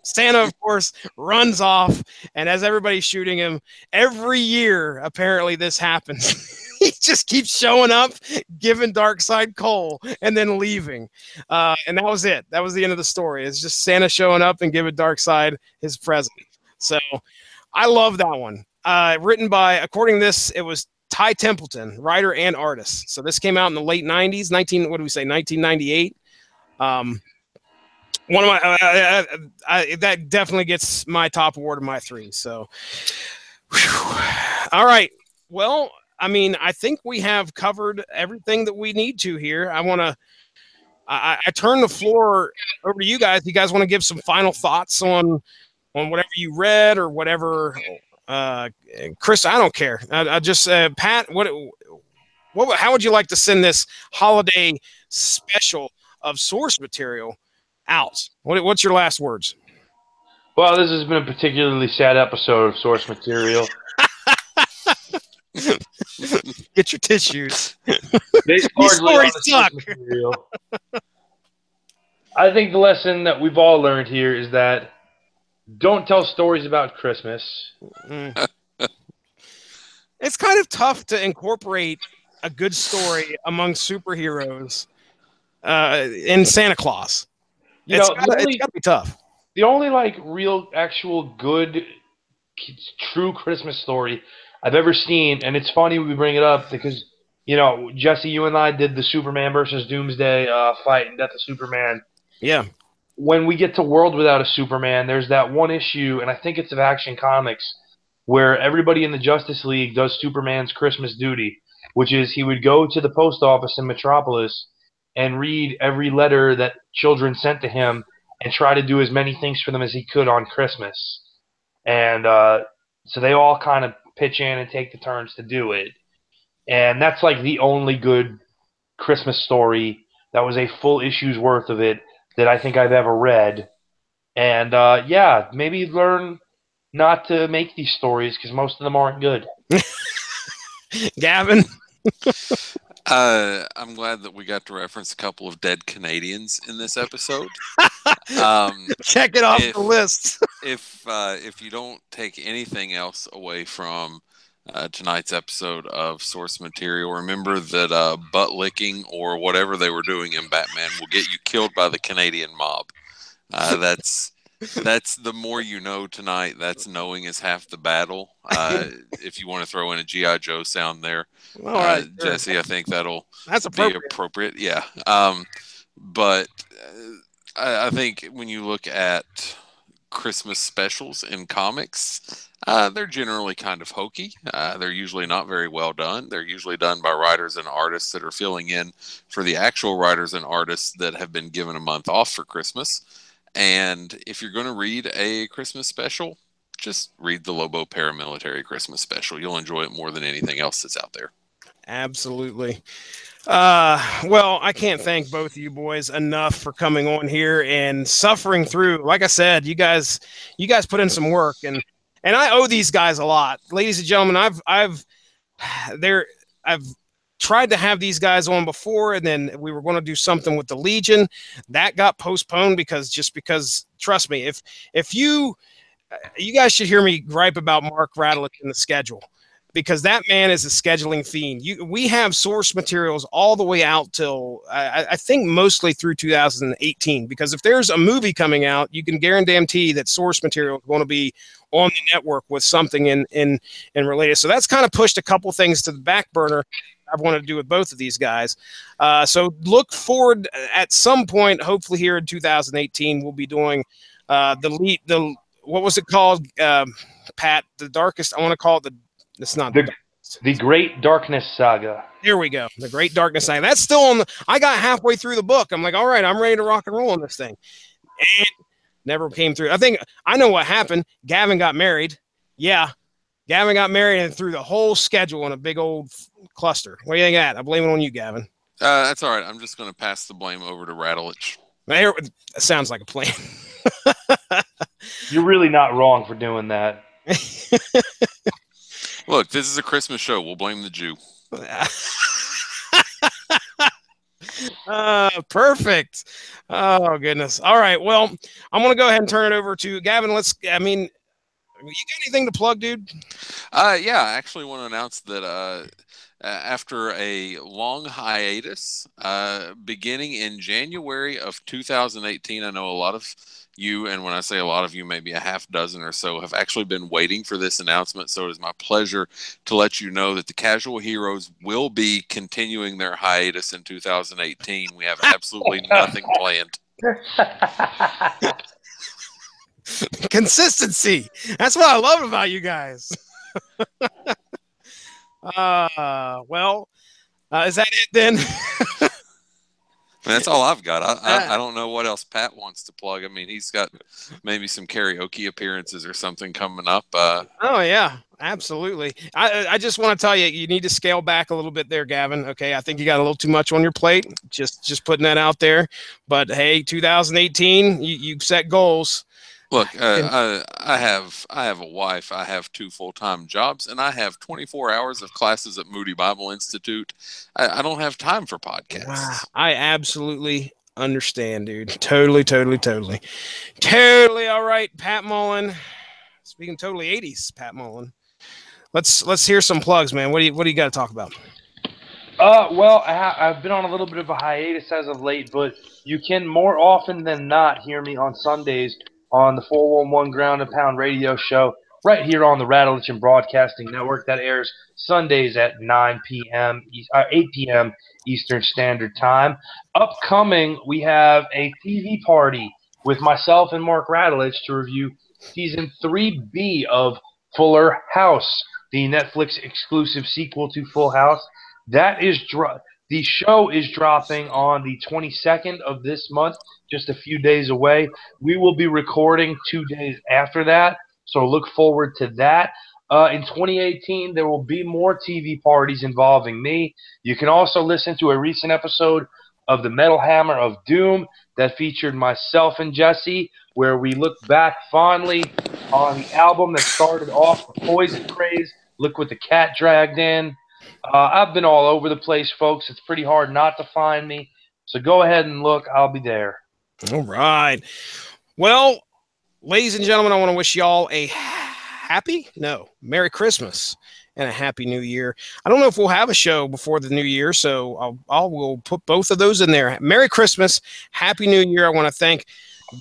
[SPEAKER 1] Santa, of course, runs off, and as everybody's shooting him, every year, apparently this happens. He just keeps showing up, giving Darkseid coal, and then leaving. And that was it. That was the end of the story. It's just Santa showing up and giving Darkseid his present. So I love that one. Written by, according to this, it was Ty Templeton, writer and artist. So this came out in the late 90s, 1998. One of my that definitely gets my top award of my 3. So, whew. All right. Well, I think we have covered everything that we need to here. I turn the floor over to you guys. You guys want to give some final thoughts on whatever you read or whatever? Chris, I don't care. I just Pat, how would you like to send this holiday special of source material out? What's your last words?
[SPEAKER 3] Well, this has been a particularly sad episode of source material.
[SPEAKER 1] Get your tissues.
[SPEAKER 3] These
[SPEAKER 1] stories suck.
[SPEAKER 3] I think the lesson that we've all learned here is that don't tell stories about Christmas.
[SPEAKER 1] Mm. It's kind of tough to incorporate a good story among superheroes in Santa Claus.
[SPEAKER 3] You
[SPEAKER 1] It's
[SPEAKER 3] know,
[SPEAKER 1] gotta be tough.
[SPEAKER 3] the only like real, actual, good, true Christmas story I've ever seen, and it's funny we bring it up because Jesse, you and I did the Superman versus Doomsday fight and Death of Superman.
[SPEAKER 1] Yeah.
[SPEAKER 3] When we get to World Without a Superman, there's that one issue, and I think it's of Action Comics, where everybody in the Justice League does Superman's Christmas duty, which is he would go to the post office in Metropolis and read every letter that children sent to him and try to do as many things for them as he could on Christmas. And so they all kind of pitch in and take the turns to do it. And that's like the only good Christmas story that was a full issue's worth of it that I think I've ever read. And yeah, maybe learn not to make these stories because most of them aren't good.
[SPEAKER 1] Gavin?
[SPEAKER 2] I'm glad that we got to reference a couple of dead Canadians in this episode.
[SPEAKER 1] Check it off the list.
[SPEAKER 2] If you don't take anything else away from tonight's episode of Source Material, remember that butt licking or whatever they were doing in Batman will get you killed by the Canadian mob. That's the more you know tonight. That's knowing is half the battle. If you want to throw in a G.I. Joe sound there,
[SPEAKER 1] all right, sure.
[SPEAKER 2] Jesse, I think that's
[SPEAKER 1] appropriate.
[SPEAKER 2] Be appropriate. Yeah. But I think when you look at Christmas specials in comics, they're generally kind of hokey. They're usually not very well done. They're usually done by writers and artists that are filling in for the actual writers and artists that have been given a month off for Christmas. And if you're going to read a Christmas special, just read the Lobo Paramilitary Christmas special. You'll enjoy it more than anything else that's out there.
[SPEAKER 1] Absolutely. Well, I can't thank both of you boys enough for coming on here and suffering through. Like I said, you guys put in some work, and I owe these guys a lot, ladies and gentlemen. I've tried to have these guys on before, and then we were going to do something with the Legion that got postponed because trust me, if you guys should hear me gripe about Mark Radulich in the schedule, because that man is a scheduling fiend. We have source materials all the way out till I think mostly through 2018, because if there's a movie coming out, you can guarantee that source material is going to be on the network with something in related. So that's kind of pushed a couple things to the back burner I've wanted to do with both of these guys. So look forward at some point, hopefully here in 2018, we'll be doing the what was it called, Pat? The darkest. I want to call it it's not
[SPEAKER 3] the Great Darkness Saga.
[SPEAKER 1] Here we go. The Great Darkness Saga. That's still on I got halfway through the book. I'm like, all right, I'm ready to rock and roll on this thing. And never came through. I know what happened. Gavin got married. Yeah. Gavin got married and threw the whole schedule in a big old cluster. What do you think of that? I blame it on you, Gavin.
[SPEAKER 2] That's all right. I'm just going to pass the blame over to Radulich.
[SPEAKER 1] That sounds like a plan.
[SPEAKER 3] You're really not wrong for doing that.
[SPEAKER 2] Look, this is a Christmas show. We'll blame the Jew.
[SPEAKER 1] Perfect. Oh, goodness. All right. Well, I'm going to go ahead and turn it over to Gavin. You got anything to plug, dude?
[SPEAKER 2] Yeah, I actually want to announce that after a long hiatus, beginning in January of 2018, I know a lot of you, and when I say a lot of you, maybe a half dozen or so, have actually been waiting for this announcement. So it is my pleasure to let you know that the Casual Heroes will be continuing their hiatus in 2018. We have absolutely nothing planned.
[SPEAKER 1] Consistency. That's what I love about you guys. Well, is that it then?
[SPEAKER 2] That's all I've got. I don't know what else Pat wants to plug. I mean, he's got maybe some karaoke appearances or something coming up.
[SPEAKER 1] Oh, yeah, absolutely. I just want to tell you, you need to scale back a little bit there, Gavin. Okay, I think you got a little too much on your plate. Just putting that out there. But, hey, 2018, you set goals.
[SPEAKER 2] Look, I have a wife, I have 2 full-time jobs, and I have 24 hours of classes at Moody Bible Institute. I don't have time for podcasts.
[SPEAKER 1] Wow. I absolutely understand, dude. Totally, totally, totally. Totally all right, Pat Mullen. Speaking totally 80s, Pat Mullen. Let's hear some plugs, man. What do you got to talk about?
[SPEAKER 3] Well, I've been on a little bit of a hiatus as of late, but you can more often than not hear me on Sundays on the 411 Ground and Pound radio show right here on the Rattlechen Broadcasting Network. That airs Sundays at 8 p.m. Eastern Standard Time. Upcoming, we have a TV party with myself and Mark Rattlich to review Season 3B of Fuller House, the Netflix exclusive sequel to Full House. The show is dropping on the 22nd of this month, just a few days away. We will be recording 2 days after that, so look forward to that. In 2018, there will be more TV parties involving me. You can also listen to a recent episode of the Metal Hammer of Doom that featured myself and Jesse, where we look back fondly on the album that started off the Poison craze, Look What the Cat Dragged In. I've been all over the place, folks. It's pretty hard not to find me. So go ahead and look. I'll be there.
[SPEAKER 1] All right. Well, ladies and gentlemen, I want to wish y'all a Merry Christmas and a Happy New Year. I don't know if we'll have a show before the New Year, so we'll put both of those in there. Merry Christmas, Happy New Year. I want to thank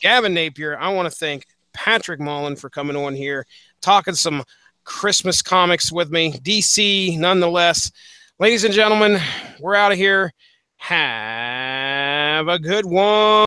[SPEAKER 1] Gavin Napier. I want to thank Patrick Mullen for coming on here, talking some Christmas comics with me. DC, nonetheless. Ladies and gentlemen, we're out of here. Have a good one.